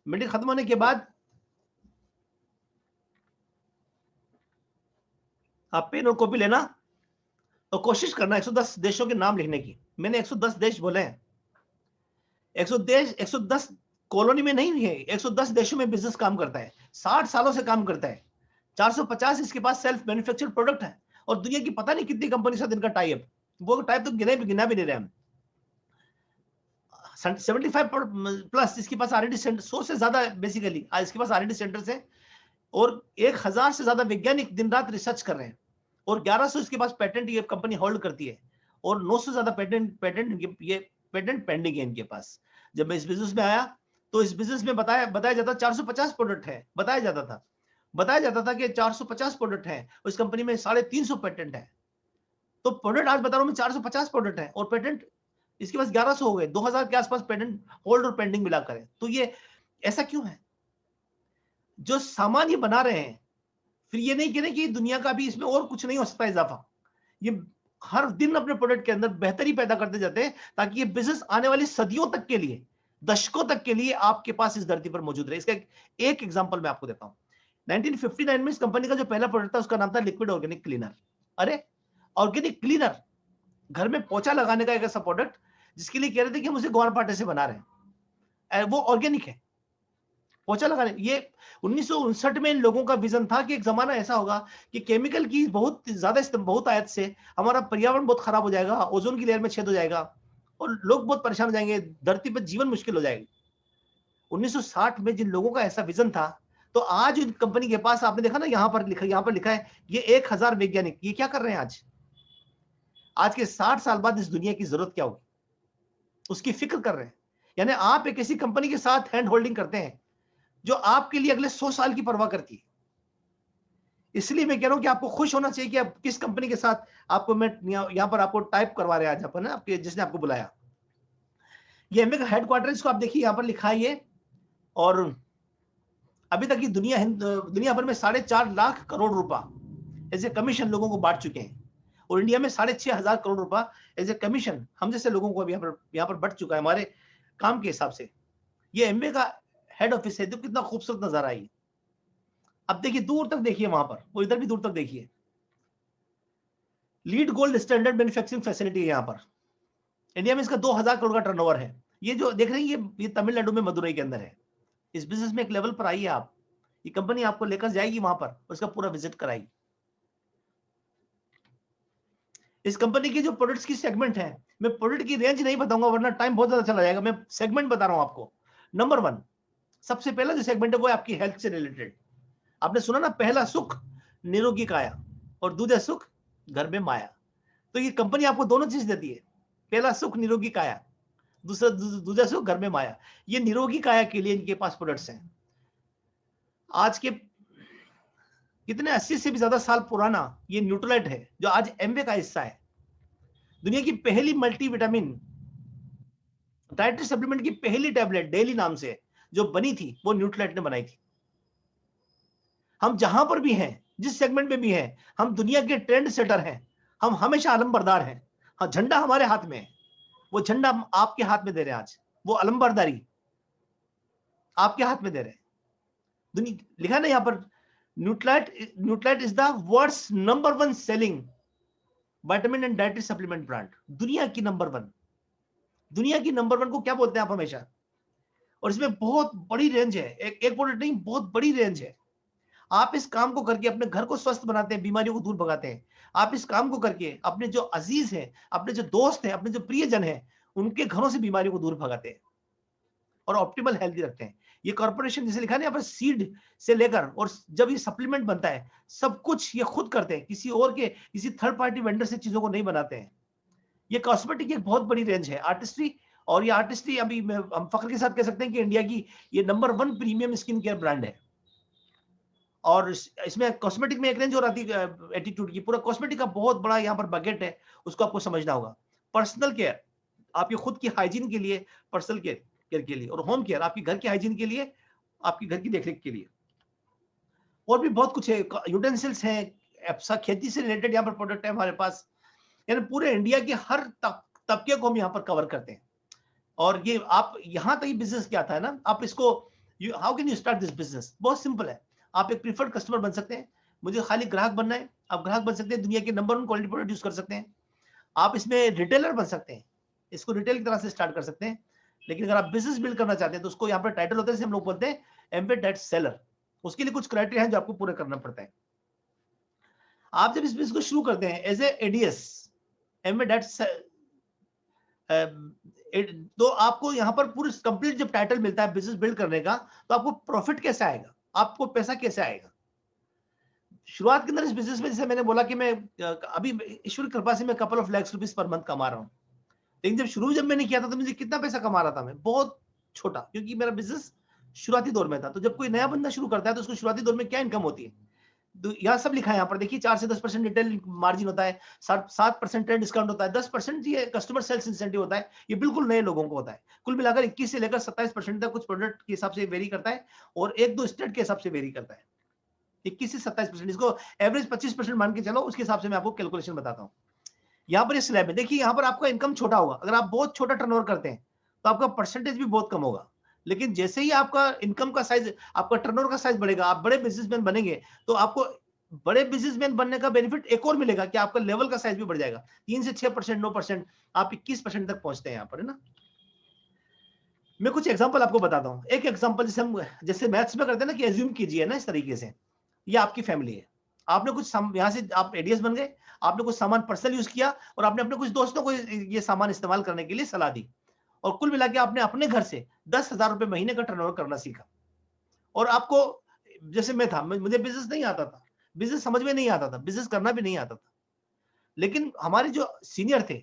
मीटिंग खत्म होने के बाद आप पेन और कॉपी लेना और कोशिश करना 110 देशों के नाम लिखने की। मैंने 110 देश बोले हैं। 110 कॉलोनी में नहीं है, 110 देशों में बिजनेस काम करता है, 60 सालों से काम करता है। 450 इसके पास सेल्फ मैन्युफैक्चर्ड प्रोडक्ट है और दुनिया की पता नहीं कितनी कंपनी से इनका टाई अप, वो टाइप तो गिना भी नहीं रहे हम। 75 प्लस इसके पास आरएनडी सेंटर, 100 से ज्यादा बेसिकली इसके पास आरएनडी सेंटर्स हैं और 1000 से ज्यादा वैज्ञानिक दिन रात रिसर्च कर रहे हैं और 1100 इसके पास पेटेंट ये कंपनी होल्ड करती है और 900 से ज्यादा पेटेंट पेंडिंग है इनके पास। जब मैं इस बिजनेस में आया तो इस बिजनेस में बताया जाता 450 प्रोडक्ट है, बताया जाता था कि 450 प्रोडक्ट है और इस कंपनी में 350 पेटेंट है। तो प्रोडक्ट आज बता रहा हूं मैं 450 प्रोडक्ट है और पेटेंट इसके पास 1100 हो गए, 2000 के आसपास पेटेंट होल्ड और पेंडिंग मिलाकर है। तो ये ऐसा क्यों है? जो सामान ये बना रहे हैं, फिर ये नहीं कह रहे कि दुनिया का भी इसमें और कुछ नहीं हो सकता इजाफा। ये हर दिन अपने प्रोडक्ट के अंदर बेहतरी पैदा करते जाते हैं ताकि ये बिजनेस आने वाली सदियों तक के लिए, दशकों तक के लिए आपके पास इस धरती पर मौजूद रहे। इसका एक एग्जांपल मैं आपको देता हूं। 1959 में इस कंपनी का जो पहला प्रोडक्ट था उसका नाम था लिक्विड ऑर्गेनिक क्लीनर। अरे ऑर्गेनिक क्लीनर, घर में पोछा लगाने का एक ऐसा प्रोडक्ट जिसके लिए कह रहे थे कि हम उसे ग्वारपाठे से बना रहे हैं, वो ऑर्गेनिक है, पोछा लगाने। ये 1959 में इन लोगों का विजन था कि एक जमाना ऐसा होगा कि केमिकल की बहुत ज्यादा बहुत आयत से हमारा पर्यावरण बहुत खराब हो जाएगा, ओजोन की लेयर में छेद हो जाएगा और लोग बहुत परेशान हो जाएंगे, धरती पर जीवन मुश्किल हो जाएगी। 1960 में जिन लोगों का ऐसा विजन था, तो आज इन कंपनी के पास आपने देखा ना, यहाँ पर लिखा है ये 1000 वैज्ञानिक, ये क्या कर रहे हैं आज के 60 साल बाद इस दुनिया की जरूरत क्या होगी उसकी फिक्र कर रहे हैं। यानी आप एक ऐसी कंपनी के साथ हैंड होल्डिंग करते हैं जो आपके लिए अगले 100 साल की परवाह करती है। इसलिए मैं कह रहा हूं कि आपको खुश होना चाहिए कि आप किस कंपनी के साथ आपको मैं यहां पर आपको टाइप करवा रहे हैं आज अपन, आपके जिसने आपको बुलाया। ये एमबे का हेडक्वार्टर, इसको आप देखिए यहां पर लिखा है ये। और अभी तक की दुनिया भर में 4.5 लाख करोड़ रुपया ऐसे कमीशन लोगों को बांट चुके हैं और इंडिया में 6,500 करोड़ रुपया एज ए कमीशन हम जैसे लोगों को अभी यहाँ पर बढ़ चुका है हमारे काम के हिसाब से। ये एमबे का हेड ऑफिस है, तो कितना खूबसूरत नजारा है। अब देखिए दूर तक देखिए, वहां पर वो इधर भी दूर तक देखिए, lead gold standard manufacturing facility है यहाँ पर। इंडिया में इसका 2000 करोड़ का टर्नओवर है। ये जो देख रहे हैं ये तमिलनाडु में मदुरई के अंदर है। इस बिजनेस में एक लेवल पर आइए आप, ये कंपनी आपको लेकर जाएगी वहां पर, उसका पूरा विजिट कराएगी। इस कंपनी की जो प्रोडक्ट्स की सेगमेंट है, मैं प्रोडक्ट की रेंज नहीं बताऊंगा वरना टाइम बहुत ज्यादा चला जाएगा, मैं सेगमेंट बता रहा हूं आपको। नंबर 1 सबसे पहला जो सेगमेंट है वो है आपकी हेल्थ से रिलेटेड। आपने सुना ना, पहला सुख निरोगी काया और दूसरा सुख घर में माया। तो ये कंपनी आपको दोनों चीज देती है, पहला सुख निरोगी काया, दूसरा सुख घर में माया। ये निरोगी काया के लिए इनके पास प्रोडक्ट्स हैं। आज के कितने 80 से भी ज्यादा साल पुराना ये न्यूट्रोलाइट है जो आज एमवे का हिस्सा है। दुनिया की पहली मल्टीविटामिन डाइटरी सप्लीमेंट की पहली टैबलेट डेली नाम से जो बनी थी वो न्यूट्रोलाइट ने बनाई थी। हम जहां पर भी हैं, जिस सेगमेंट में भी हैं, हम दुनिया के ट्रेंड सेटर हैं, हम हमेशा अलंबरदार हैं। हाँ, झंडा हमारे हाथ में है, वो झंडा हम आपके हाथ में दे रहे हैं आज, वो अलंबरदारी आपके हाथ में दे रहे हैं। दुनिया लिखा ना यहाँ पर, Nutrilite is the world's number 1 selling vitamin and dietary supplement brand, दुनिया की नंबर 1। दुनिया की नंबर 1 को क्या बोलते हैं आप हमेशा, और इसमें बहुत बड़ी रेंज है, एक प्रोडक्ट नहीं, बहुत बड़ी रेंज है। आप इस काम को करके अपने घर को स्वस्थ बनाते हैं, बीमारियों को दूर भगाते हैं। आप इस काम को करके अपने जो अजीज हैं, अपने जो दोस्त हैं, अपने जो प्रियजन हैं, उनके घरों से बीमारियों को दूर भगाते हैं और ऑप्टिमल हेल्दी रखते हैं। ये कॉर्पोरेशन जैसे लिखा है ना यहाँ पर, सीड से लेकर और जब ये सप्लीमेंट बनता है, सब कुछ ये खुद करते हैं, किसी थर्ड पार्टी वेंडर से चीजों को नहीं बनाते हैं। ये कॉस्मेटिक की एक बहुत बड़ी रेंज है, आर्टिस्ट्री, और ये आर्टिस्ट्री अभी हम फख्र के साथ कह सकते हैं कि इंडिया की ये number 1 premium skin care brand है। और इसमें कॉस्मेटिक में एक रेंज और आती है एटीट्यूड की, पूरा कॉस्मेटिक का बहुत बड़ा यहाँ पर बकेट है, उसको आपको समझना होगा। पर्सनल केयर आपकी खुद की हाइजीन के लिए, पर्सनल केयर के लिए, और होम केयर आपकी घर की हाइजीन के लिए, आपकी घर की देखरेख के लिए। और भी बहुत कुछ है, यूटेंसिल्स हैं, खेती से रिलेटेड यहाँ पर प्रोडक्ट है हमारे पास। यानी पूरे इंडिया के हर तबके को हम यहाँ पर कवर करते हैं। और ये आप यहाँ तक बिजनेस क्या था ना, आप इसको how can you start this business, बहुत सिंपल है। आप एक प्रीफर्ड कस्टमर बन सकते हैं, मुझे खाली ग्राहक बनना है, आप ग्राहक बन सकते हैं, दुनिया के नंबर 1 क्वालिटी प्रोडक्ट यूज कर सकते हैं। आप इसमें रिटेलर बन सकते हैं, इसको रिटेल की तरह से स्टार्ट कर सकते हैं। लेकिन अगर आप बिजनेस बिल्ड करना चाहते हैं तो उसको यहाँ पर टाइटल होता है, जैसे हम लोग बोलते हैं एम्बेड डाइट सेलर। उसके लिए कुछ क्राइटेरिया है जो आपको पूरा करना पड़ता है। आप जब इस बिजनेस को शुरू करते हैं as a ADS, embed diet, तो आपको यहाँ पर पूरी कंप्लीट जब टाइटल मिलता है बिजनेस बिल्ड करने का, तो आपको प्रॉफिट कैसे आएगा, आपको पैसा कैसे आएगा। शुरुआत के अंदर इस बिजनेस में, जैसे मैंने बोला कि मैं अभी ईश्वर की कृपा से मैं couple of lakh rupees per month कमा रहा हूँ। लेकिन जब मैंने किया था तो मुझे कितना पैसा कमा रहा था, मैं बहुत छोटा, क्योंकि मेरा बिजनेस शुरुआती दौर में था। तो जब कोई नया बंदा शुरू करता है तो उसको शुरुआती दौर में क्या इनकम होती है, तो यहाँ सब लिखा है, यहाँ पर देखिए 4 से 10% रिटेल मार्जिन होता है, 7% डिस्काउंट होता है, 10% ये कस्टमर सेल्स इंसेंटिव होता है। ये बिल्कुल नए लोगों को होता है। कुल मिलाकर 21 से लेकर 27% तक कुछ प्रोडक्ट के हिसाब से वेरी करता है, और 1-2 स्टेट के हिसाब से वेरी करता है। 21 से 27%, इसको एवरेज 25% मान के चलो, उसके हिसाब से मैं आपको कैलकुलेशन बताता हूँ। यहाँ पर इस स्लैब में देखिए, यहाँ पर आपका इनकम छोटा होगा। अगर आप बहुत छोटा टर्नओवर करते हैं तो आपका परसेंटेज भी बहुत कम होगा। लेकिन जैसे ही आपका इनकम का साइज, आपका टर्नओवर का साइज बढ़ेगा, आप बड़े बिजनेसमैन बनेंगे, तो आपको बड़े बिजनेसमैन बनने का बेनिफिट एक और मिलेगा कि आपका लेवल का साइज भी बढ़ जाएगा। 3 से 6%, 9%, आप 21% तक पहुंचते हैं यहाँ पर, है ना। मैं कुछ एग्जांपल आपको बताता हूँ। एक एग्जांपल जैसे मैथ्स में करते हैं ना, कि एज्यूम कीजिए ना इस तरीके से, ये आपकी फैमिली है, आपने कुछ यहाँ से आप एडीएस बन गए, आपने कुछ सामान पर्सनल यूज किया, और आपने अपने कुछ दोस्तों को ये सामान इस्तेमाल करने के लिए सलाह दी, और कुल मिला के आपने अपने घर से 10,000 रुपए महीने का टर्नओवर करना सीखा। और आपको, जैसे मैं था, मुझे बिजनेस नहीं आता था, बिजनेस समझ में नहीं आता था, बिजनेस करना भी नहीं आता था। लेकिन हमारे जो सीनियर थे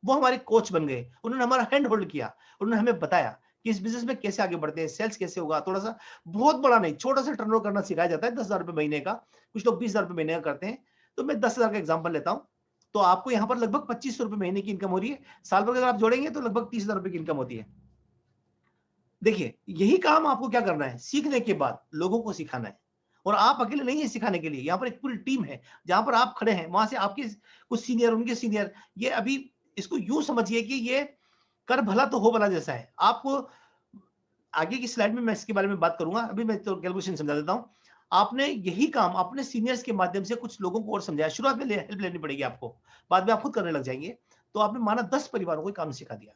वो हमारे कोच बन गए, उन्होंने हमारा हैंड होल्ड किया, उन्होंने हमें बताया कि इस बिजनेस में कैसे आगे बढ़ते हैं, सेल्स कैसे होगा। थोड़ा सा, बहुत बड़ा नहीं, छोटा सा टर्नओवर करना सिखाया जाता है, 10,000 रुपए महीने का, कुछ लोग 20,000 रुपए महीने का करते हैं। तो मैं 10,000 का एग्जाम्पल लेता हूँ, तो आपको यहाँ पर लगभग 2,500 रुपए महीने की इनकम हो रही है। साल भर अगर आप जोड़ेंगे तो लगभग 30,000 रुपए की इनकम होती है। देखिए, यही काम आपको क्या करना है, सीखने के बाद लोगों को सिखाना है। और आप अकेले नहीं है सिखाने के लिए, यहाँ पर एक पूरी टीम है। जहां पर आप खड़े हैं वहां से आपके कुछ सीनियर, उनके सीनियर, ये अभी इसको यूं समझिए कि ये कर भला तो हो भला जैसा है। आपको आगे की स्लाइड में मैं इसके बारे में बात करूंगा, अभी मैं तो कैलकुलेशन समझा देता हूं। आपने यही काम अपने सीनियर्स के माध्यम से कुछ लोगों को और समझाया। शुरुआत में हेल्प लेनी पड़ेगी आपको, बाद में आप खुद करने लग जाएंगे। तो आपने माना 10 परिवारों को काम सिखा दिया,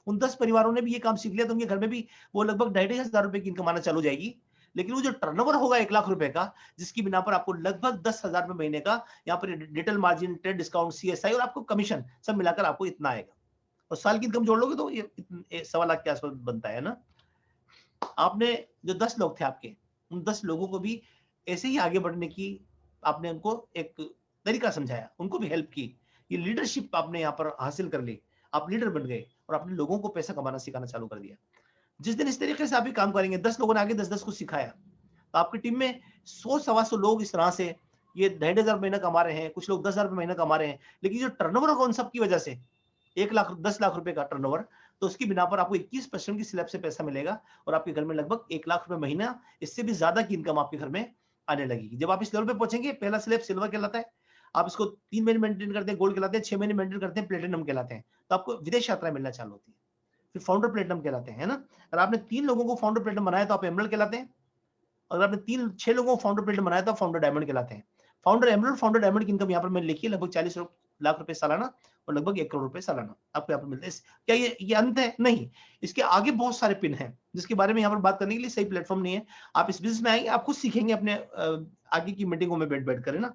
उन 10 परिवारों ने भी ये काम सीख लिया, तो उनके घर में भी वो लगभग 2,500 रुपए की इनकम आना चालू जाएगी। लेकिन वो जो टर्नओवर होगा 1 लाख रुपए का, जिसकी बिना पर आपको लगभग 10,000 रुपए महीने का, यहाँ पर retail margin, trade discount, CSI और आपको कमीशन सब मिलाकर आपको इतना आएगा। और साल की इनकम जोड़ लोगे तो ये 1.25 लाख के आसपास बनता है ना। आपने जो 10 लोग थे आपके, उन 10 लोगों को भी ऐसे ही आगे बढ़ने की आपने उनको एक तरीका समझाया, उनको भी हेल्प की। ये लीडरशिप आपने यहाँ पर हासिल कर ली, आप लीडर बन गए और आपने लोगों को पैसा कमाना सिखाना चालू कर दिया। जिस दिन इस तरीके से आप भी काम करेंगे, 10 लोगों ने आगे 10-10 को सिखाया, तो आपकी टीम में 100-125 लोग इस तरह से ये 2,500 महीना कमा रहे हैं, कुछ लोग 10,000 रुपए महीना कमा रहे हैं। लेकिन जो टर्नओवर होगा उन सब की वजह से 10 लाख रुपए का टर्नओवर, तो उसकी बिना पर आपको 21% की स्लैब से पैसा मिलेगा, और आपके घर में लगभग 1 लाख रुपए महीना, इससे भी ज्यादा की इनकम आपके घर में आने लगेगी। जब आप इस लेवल पे पहुंचेंगे, पहला स्लैब सिल्वर कहलाता है, आप इसको 3 महीने मेंटेन करते हैं, गोल्ड कहलाते हैं, 6 महीने मेंटेन करते हैं, प्लेटिनम कहलाते हैं। तो आपको विदेश यात्रा मिलना चालू होती है, फिर फाउंडर प्लेटिनम कहलाते हैं, है ना। अगर आपने 3 लोगों को फाउंडर प्लेटिनम बनाया तो आप एमरल्ड कहलाते हैं। अगर आपने 6 लोगों को फाउंडर प्लेटिनम बनाया तो फाउंडर डायमंड कहलाते हैं। फाउंडर एमरल्ड, फाउंडर डायमंड की इनकम यहाँ पर मैंने लिखी है, लगभग 40 लाख रुपए सालाना और लगभग 1 करोड़ रुपए सालाना आपको यहाँ पर मिलते हैं। क्या ये अंत है? नहीं, इसके आगे बहुत सारे पिन हैं जिसके बारे में यहाँ पर बात करने के लिए सही प्लेटफॉर्म नहीं है। आप इस बिजनेस में आएंगे, आप खुद सीखेंगे अपने आगे की मीटिंगों में बैठ कर, है ना।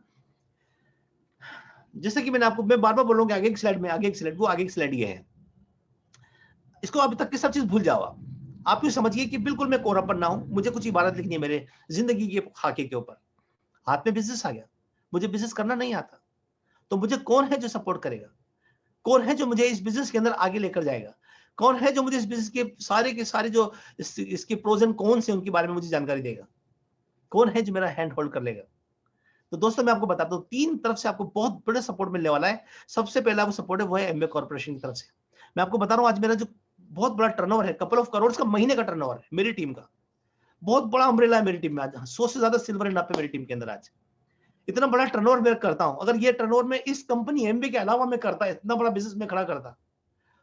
जैसे कि मैं बार बार बोल रहा हूँ कि आगे एक स्लाइड में, आगे एक स्लाइड, वो आगे एक स्लाइड ये है। इसको अभी तक की सब चीज भूल जाओ आप यूँ समझिए कि बिल्कुल मैं कोरा पन्ना हूं, मुझे कुछ इबारत लिखनी है मेरे जिंदगी के खाके के ऊपर, हाथ में बिजनेस आ गया, मुझे बिजनेस करना नहीं आता, तो मुझे कौन है जो सपोर्ट करेगा, कौन है जो मुझे इस बिजनेस के अंदर आगे लेकर जाएगा, कौन है जो मुझे इस बिजनेस के सारे जो इसके प्रोज एंड कॉन्स हैं उनके बारे में मुझे जानकारी देगा, कौन है जो मेरा हैंड होल्ड कर लेगा। तो दोस्तों मैं आपको बताता हूँ 3 तरफ से आपको बहुत बड़ा सपोर्ट मिलने वाला है। सबसे पहला वो सपोर्ट है वो है एमवे कॉर्पोरेशन की तरफ से। मैं आपको बता रहा हूँ आज मेरा जो बहुत बड़ा टर्नओवर है, कपल ऑफ करोड़ का महीने का टर्नओवर है मेरी टीम का, बहुत बड़ा अम्ब्रेला है मेरी टीम में आज, 100 से ज्यादा सिल्वर एंड अप है मेरी टीम के अंदर आज। इतना बड़ा टर्नओवर मैं करता हूं, अगर ये टर्नओवर में इस कंपनी एमबी के अलावा मैं करता, इतना बड़ा बिजनेस में खड़ा करता,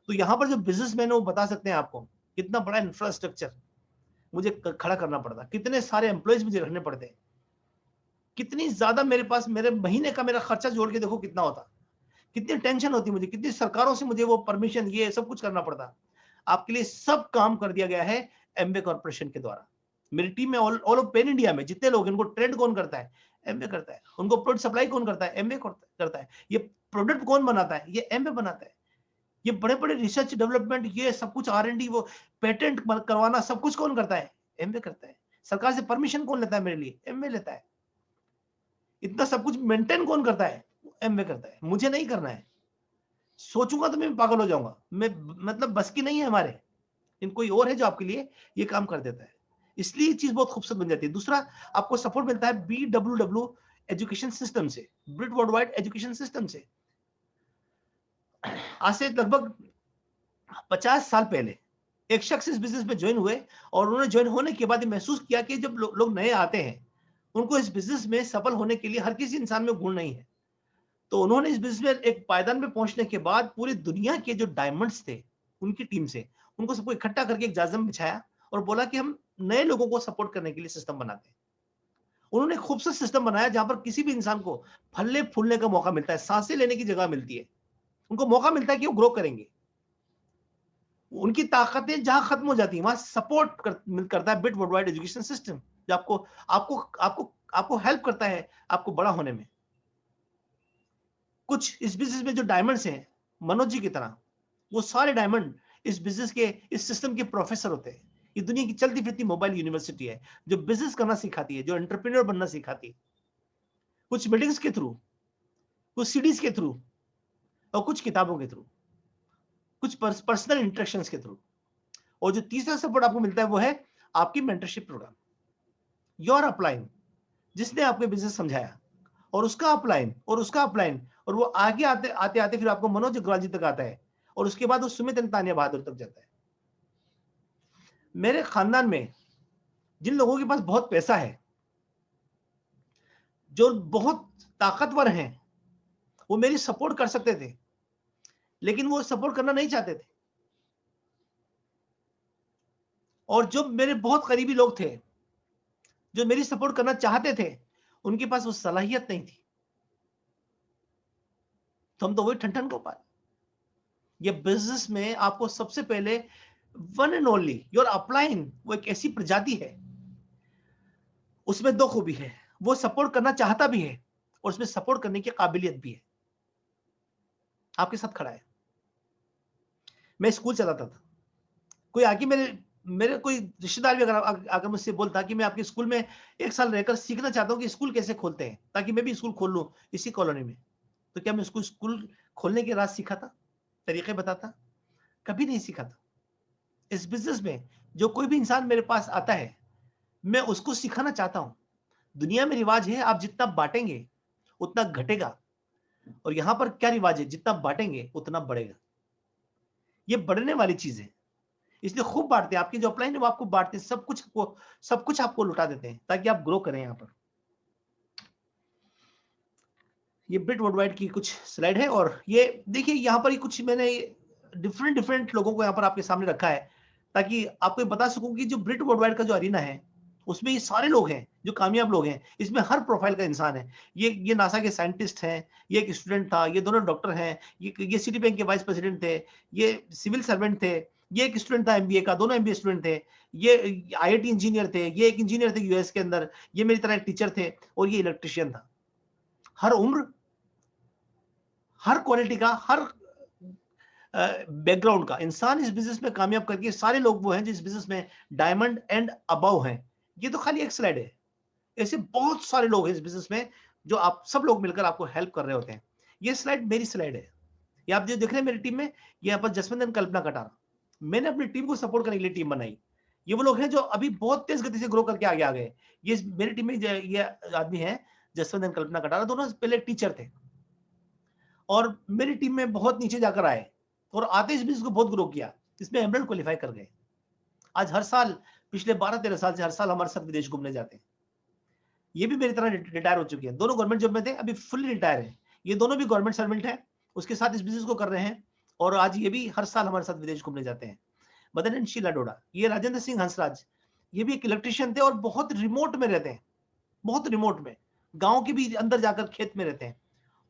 तो यहाँ पर जो बिजनेसमैन है वो बता सकते हैं आपको कितना बड़ा इंफ्रास्ट्रक्चर मुझे खड़ा करना पड़ता, कितने सारे एम्प्लॉयज मुझे रखने पड़ते हैं, कितनी ज्यादा मेरे पास मेरे महीने का मेरा खर्चा जोड़ के देखो कितना होता, कितनी टेंशन होती मुझे, कितनी सरकारों से मुझे वो परमिशन ये सब कुछ करना पड़ता। आपके लिए सब काम कर दिया गया है एमवे कॉर्पोरेशन के द्वारा। मेरी टीम में ऑल ओवर पैन इंडिया में जितने लोग, इनको ट्रेड कौन करता है? एमवे करता है। उनको प्रोडक्ट सप्लाई कौन करता है? एमवे करता है। ये प्रोडक्ट कौन बनाता है? ये एमवे बनाता है। ये बड़े बड़े रिसर्च डेवलपमेंट, ये सब कुछ R&D, वो पेटेंट करवाना सब कुछ कौन करता है? एमवे करता है। सरकार से परमिशन कौन लेता है मेरे लिए? एमवे लेता है। इतना सब कुछ मेंटेन कौन करता है? एमवे करता है। मुझे नहीं करना है, सोचूंगा तो मैं पागल हो जाऊंगा, मैं मतलब बस की नहीं है हमारे, इन कोई और है जो आपके लिए ये काम कर देता है। इसलिए ये चीज बहुत खूबसूरत बन जाती है। दूसरा, आपको सपोर्ट मिलता है BWW एजुकेशन सिस्टम से, ब्रिट वर्ल्ड वाइड एजुकेशन सिस्टम से। आज से लगभग 50 साल पहले एक शख्स इस बिजनेस में ज्वाइन हुए और उन्होंने ज्वाइन होने के बाद महसूस किया कि जब लोग नए आते हैं, उनको इस बिजनेस में सफल होने के लिए हर किसी इंसान में गुण नहीं है। तो उन्होंने इस बिजनेस में एक पायदान में पहुंचने के बाद पूरी दुनिया के जो डायमंड्स थे उनकी टीम से, उनको सबको इकट्ठा करके एक जाजम बिछाया और बोला कि हम नए लोगों को सपोर्ट करने के लिए सिस्टम बनाते हैं। उन्होंने खूबसूरत सिस्टम बनाया जहां पर किसी भी इंसान को फलने फूलने का मौका मिलता है, सांसें लेने की जगह मिलती है, उनको मौका मिलता है कि वो ग्रो करेंगे। उनकी ताकतें जहां खत्म हो जाती है वहां सपोर्ट करता है ब्रिट वर्ल्ड वाइड एजुकेशन सिस्टम, जो आपको आपको आपको आपको हेल्प करता है आपको बड़ा होने में। कुछ इस बिजनेस में जो डायमंड्स हैं मनोज जी की तरह, वो सारे डायमंड इस बिजनेस के, इस सिस्टम के प्रोफेसर होते हैं। ये दुनिया की चलती फिरती मोबाइल यूनिवर्सिटी है जो बिजनेस करना सिखाती है, जो एंटरप्रेन्योर बनना सिखाती है, कुछ मीटिंग्स के थ्रू, कुछ सीडीज के थ्रू और कुछ किताबों के थ्रू, कुछ पर्सनल इंटरेक्शंस के थ्रू। और जो तीसरा सपोर्ट आपको मिलता है वो है आपकी मेंटरशिप प्रोग्राम, योर अपलाइन, जिसने आपको बिजनेस समझाया और उसका अपलाइन और उसका अपलाइन, और वो आगे आते आते आते फिर आपको मनोज अग्रवाल जी तक आता है और उसके बाद वो सुमित तानिया बहादुर तक जाता है। मेरे खानदान में जिन लोगों के पास बहुत पैसा है, जो बहुत ताकतवर हैं, वो मेरी सपोर्ट कर सकते थे, लेकिन वो सपोर्ट करना नहीं चाहते थे। और जो मेरे बहुत करीबी लोग थे जो मेरी सपोर्ट करना चाहते थे, उनके पास वो सलाहियत नहीं थी। तो हम तो वही ठन गोपाल। ये बिजनेस में आपको सबसे पहले one and only your upline, वो एक ऐसी प्रजाति है, उसमें 2 खूबी है, वो सपोर्ट करना चाहता भी है और उसमें सपोर्ट करने की काबिलियत भी है। आपके साथ खड़ा है। मैं स्कूल चलाता था, कोई आके मेरे कोई रिश्तेदार भी अगर आकर मुझसे बोलता कि मैं आपके स्कूल में 1 साल रहकर सीखना चाहता हूं कि स्कूल कैसे खोलते हैं ताकि मैं भी स्कूल खोल लूं इसी कॉलोनी में, तो क्या मैं उसको स्कूल खोलने के राज सिखाता, तरीके बताता? कभी नहीं सीखा था। इस बिजनेस में जो कोई भी इंसान मेरे पास आता है, मैं उसको सिखाना चाहता हूं। दुनिया में रिवाज है आप जितना बांटेंगे उतना घटेगा, और यहां पर क्या रिवाज है, जितना बांटेंगे उतना बढ़ेगा। ये बढ़ने वाली चीज है, इसलिए खूब बांटते हैं। आपकी जो अपलाइन है वो आपको बांटते हैं, सब कुछ आपको लुटा देते हैं ताकि आप ग्रो करें। यहां पर ये ब्रिट वर्ल्ड वाइड की कुछ स्लाइड है, और ये देखिए यहां पर कुछ मैंने डिफरेंट लोगों को यहां पर आपके सामने रखा है ताकि आपको बता सकूं कि जो ब्रिट वर्ल्ड वाइड का जो अरीना है उसमें ये सारे लोग हैं जो कामयाब लोग हैं, इसमें हर प्रोफाइल का इंसान है। ये नासा के साइंटिस्ट हैं, ये एक स्टूडेंट था, ये दोनों डॉक्टर हैं, ये सिटी बैंक के वाइस प्रेसिडेंट थे, ये सिविल सर्वेंट थे, ये एक स्टूडेंट था एमबीए का, दोनों एमबीए स्टूडेंट थे, ये आईआईटी इंजीनियर थे, ये एक इंजीनियर थे यूएस के अंदर, ये मेरी तरह एक टीचर थे, और ये इलेक्ट्रिशियन था। हर उम्र, हर क्वालिटी का, हर बैकग्राउंड का इंसान इस बिजनेस में कामयाब करके सारे लोग वो हैं जिस बिजनेस में डायमंड एंड अबव हैं। ये तो खाली एक स्लाइड है, ऐसे बहुत सारे लोग हैं इस बिजनेस में जो आप सब लोग मिलकर आपको हेल्प कर रहे होते हैं। ये स्लाइड मेरी स्लाइड है, ये आप जो देख रहे हैं मेरी टीम में, ये यहाँ पर जसवंत एंड कल्पना कटारा, मैंने अपनी टीम को सपोर्ट करने के लिए टीम बनाई। ये वो लोग हैं जो अभी बहुत तेज गति से ग्रो करके आगे आ गए। ये मेरी टीम में ये आदमी है जसवंत एंड कल्पना कटारा, दोनों पहले टीचर थे और मेरी टीम में बहुत नीचे जाकर आए और आते इस बिजनेस को बहुत ग्रो किया, इसमें एमरल्ड क्वालिफाई कर गए। आज हर साल, पिछले 12-13 साल से हर साल हमारे साथ विदेश घूमने जाते हैं। ये भी मेरी तरह रिटायर हो चुके हैं, दोनों गवर्नमेंट जॉब में थे, अभी फुल्ली रिटायर है। ये दोनों भी गवर्नमेंट सर्वेंट हैं, उसके साथ इस बिजनेस को कर रहे हैं और आज ये भी हर साल हमारे साथ विदेश घूमने जाते हैं। मदन एंड शीला डोडा, ये राजेंद्र सिंह हंसराज, ये भी एक इलेक्ट्रिशियन थे और बहुत रिमोट में रहते हैं, बहुत रिमोट में, गांव के भी अंदर जाकर खेत में रहते हैं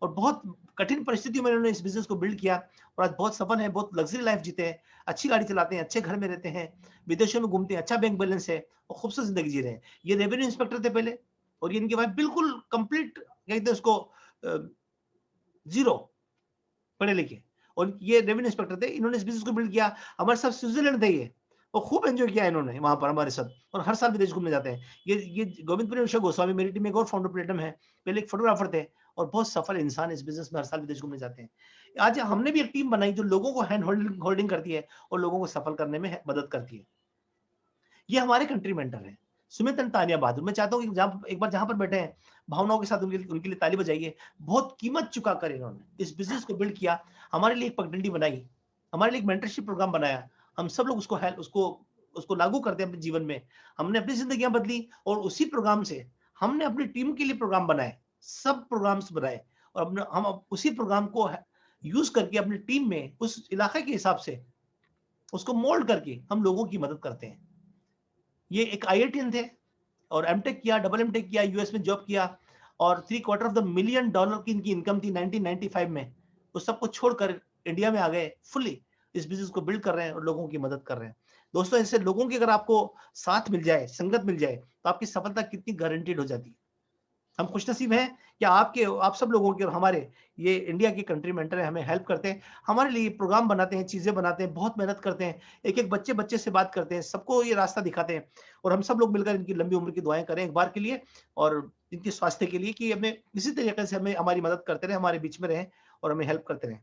और बहुत कठिन परिस्थितियों में उन्होंने इस बिजनेस को बिल्ड किया और आज बहुत सफल है, बहुत लग्जरी लाइफ जीते हैं, अच्छी गाड़ी चलाते हैं, अच्छे घर में रहते हैं, विदेशों में घूमते हैं, अच्छा बैंक बैलेंस है और खूबसूरत जिंदगी जी रहे हैं। ये रेवेन्यू इंस्पेक्टर थे पहले और ये इनके वाइफ बिल्कुल कंप्लीट कहते हैं उसको जीरो पढ़े लिखे, और ये रेवेन्यू इंस्पेक्टर थे। इन्होंने इस बिजनेस को बिल्ड किया, हमारे साथ स्विट्जरलैंड थे ये और खूब एंजॉय किया इन्होंने वहां पर हमारे साथ और हर साल विदेश घूमने जाते हैं। ये गोविंदपुरी उषा गोस्वामी मेरी टीम में एक और फाउंडर प्लेटम है, पहले एक फोटोग्राफर थे और बहुत सफल इंसान इस बिजनेस में हर साल विदेश घूमने जाते हैं। आज हमने भी एक टीम बनाई जो लोगों को हैंड होल्डिंग करती है और लोगों को सफल करने में मदद करती है। ये हमारे कंट्री मेंटर है सुमित एंड तानिया बहादुर। मैं चाहता हूँ कि एक बार जहां पर बैठे हैं, भावनाओं के साथ उनके लिए ताली बजाइए। बहुत कीमत चुका कर इन्होंने इस बिजनेस को बिल्ड किया, हमारे लिए एक पगडंडी बनाई, हमारे लिए एक मेंटरशिप प्रोग्राम बनाया। हम सब लोग उसको लागू करते हैं अपने जीवन में। हमने अपनी जिंदगियां बदली और उसी प्रोग्राम से हमने अपनी टीम के लिए प्रोग्राम बनाए, सब प्रोग्राम्स बनाए और हम उसी प्रोग्राम को यूज करके अपनी टीम में उस इलाके के हिसाब से उसको मोल्ड करके हम लोगों की मदद करते हैं। ये एक आईआईटीएन थे और एमटेक किया, डबल एमटेक किया, यूएस में जॉब किया और $750 मिलियन की इनकी इनकम थी 1995 में। उस सबको छोड़कर इंडिया में आ गए, फुल्ली इस बिजनेस को बिल्ड कर रहे हैं और लोगों की मदद कर रहे हैं। दोस्तों, ऐसे लोगों की अगर आपको साथ मिल जाए, संगत मिल जाए, तो आपकी सफलता कितनी गारंटीड हो जाती है। हम खुशनसीब हैं कि आप सब लोगों के और हमारे ये इंडिया के कंट्री मेंटर हैं, हमें हेल्प करते हैं, हमारे लिए प्रोग्राम बनाते हैं, चीजें बनाते हैं, बहुत मेहनत करते हैं, एक एक बच्चे से बात करते हैं, सबको ये रास्ता दिखाते हैं और हम सब लोग मिलकर इनकी लंबी उम्र की दुआएं करें एक बार के लिए और इनके स्वास्थ्य के लिए कि हमें इसी तरीके से हमें हमारी मदद करते रहे, हमारे बीच में रहें और हमें हेल्प करते रहें।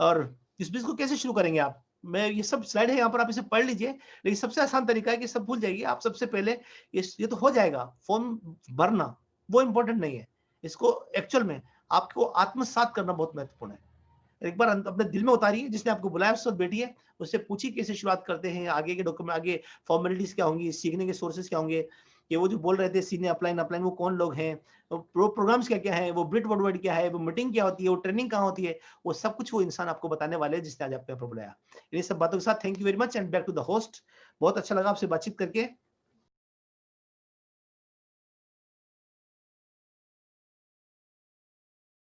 और इस बिजनेस को कैसे शुरू करेंगे आप, मैं ये सब स्लाइड है यहाँ पर, आप इसे पढ़ लीजिए, लेकिन सबसे आसान तरीका है कि सब भूल जाइए आप। सबसे पहले ये तो हो जाएगा, फॉर्म भरना वो इंपॉर्टेंट नहीं है, इसको एक्चुअल में आपको आत्मसात करना बहुत महत्वपूर्ण है। एक बार अपने दिल में उतारिए, जिसने आपको बुलाया उससे बैठिए, उससे पूछिए कैसे शुरुआत करते हैं, आगे के डॉक्यूमेंट, आगे फॉर्मेलिटीज क्या होंगी, सीखने के सोर्सेज क्या होंगे, कि वो जो बोल रहे थे सीनियर अपलाइन वो कौन लोग हैं, प्रोग्राम्स क्या क्या है, वो ब्रिट वर्डवर्ड क्या है, वो मीटिंग क्या होती है, वो ट्रेनिंग कहाँ होती है, वो सब कुछ वो इंसान आपको बताने वाले हैं जिसने आज आपको बुलाया। इन सब बातों के साथ thank you very much and back to the host. बहुत अच्छा लगा आपसे बातचीत करके।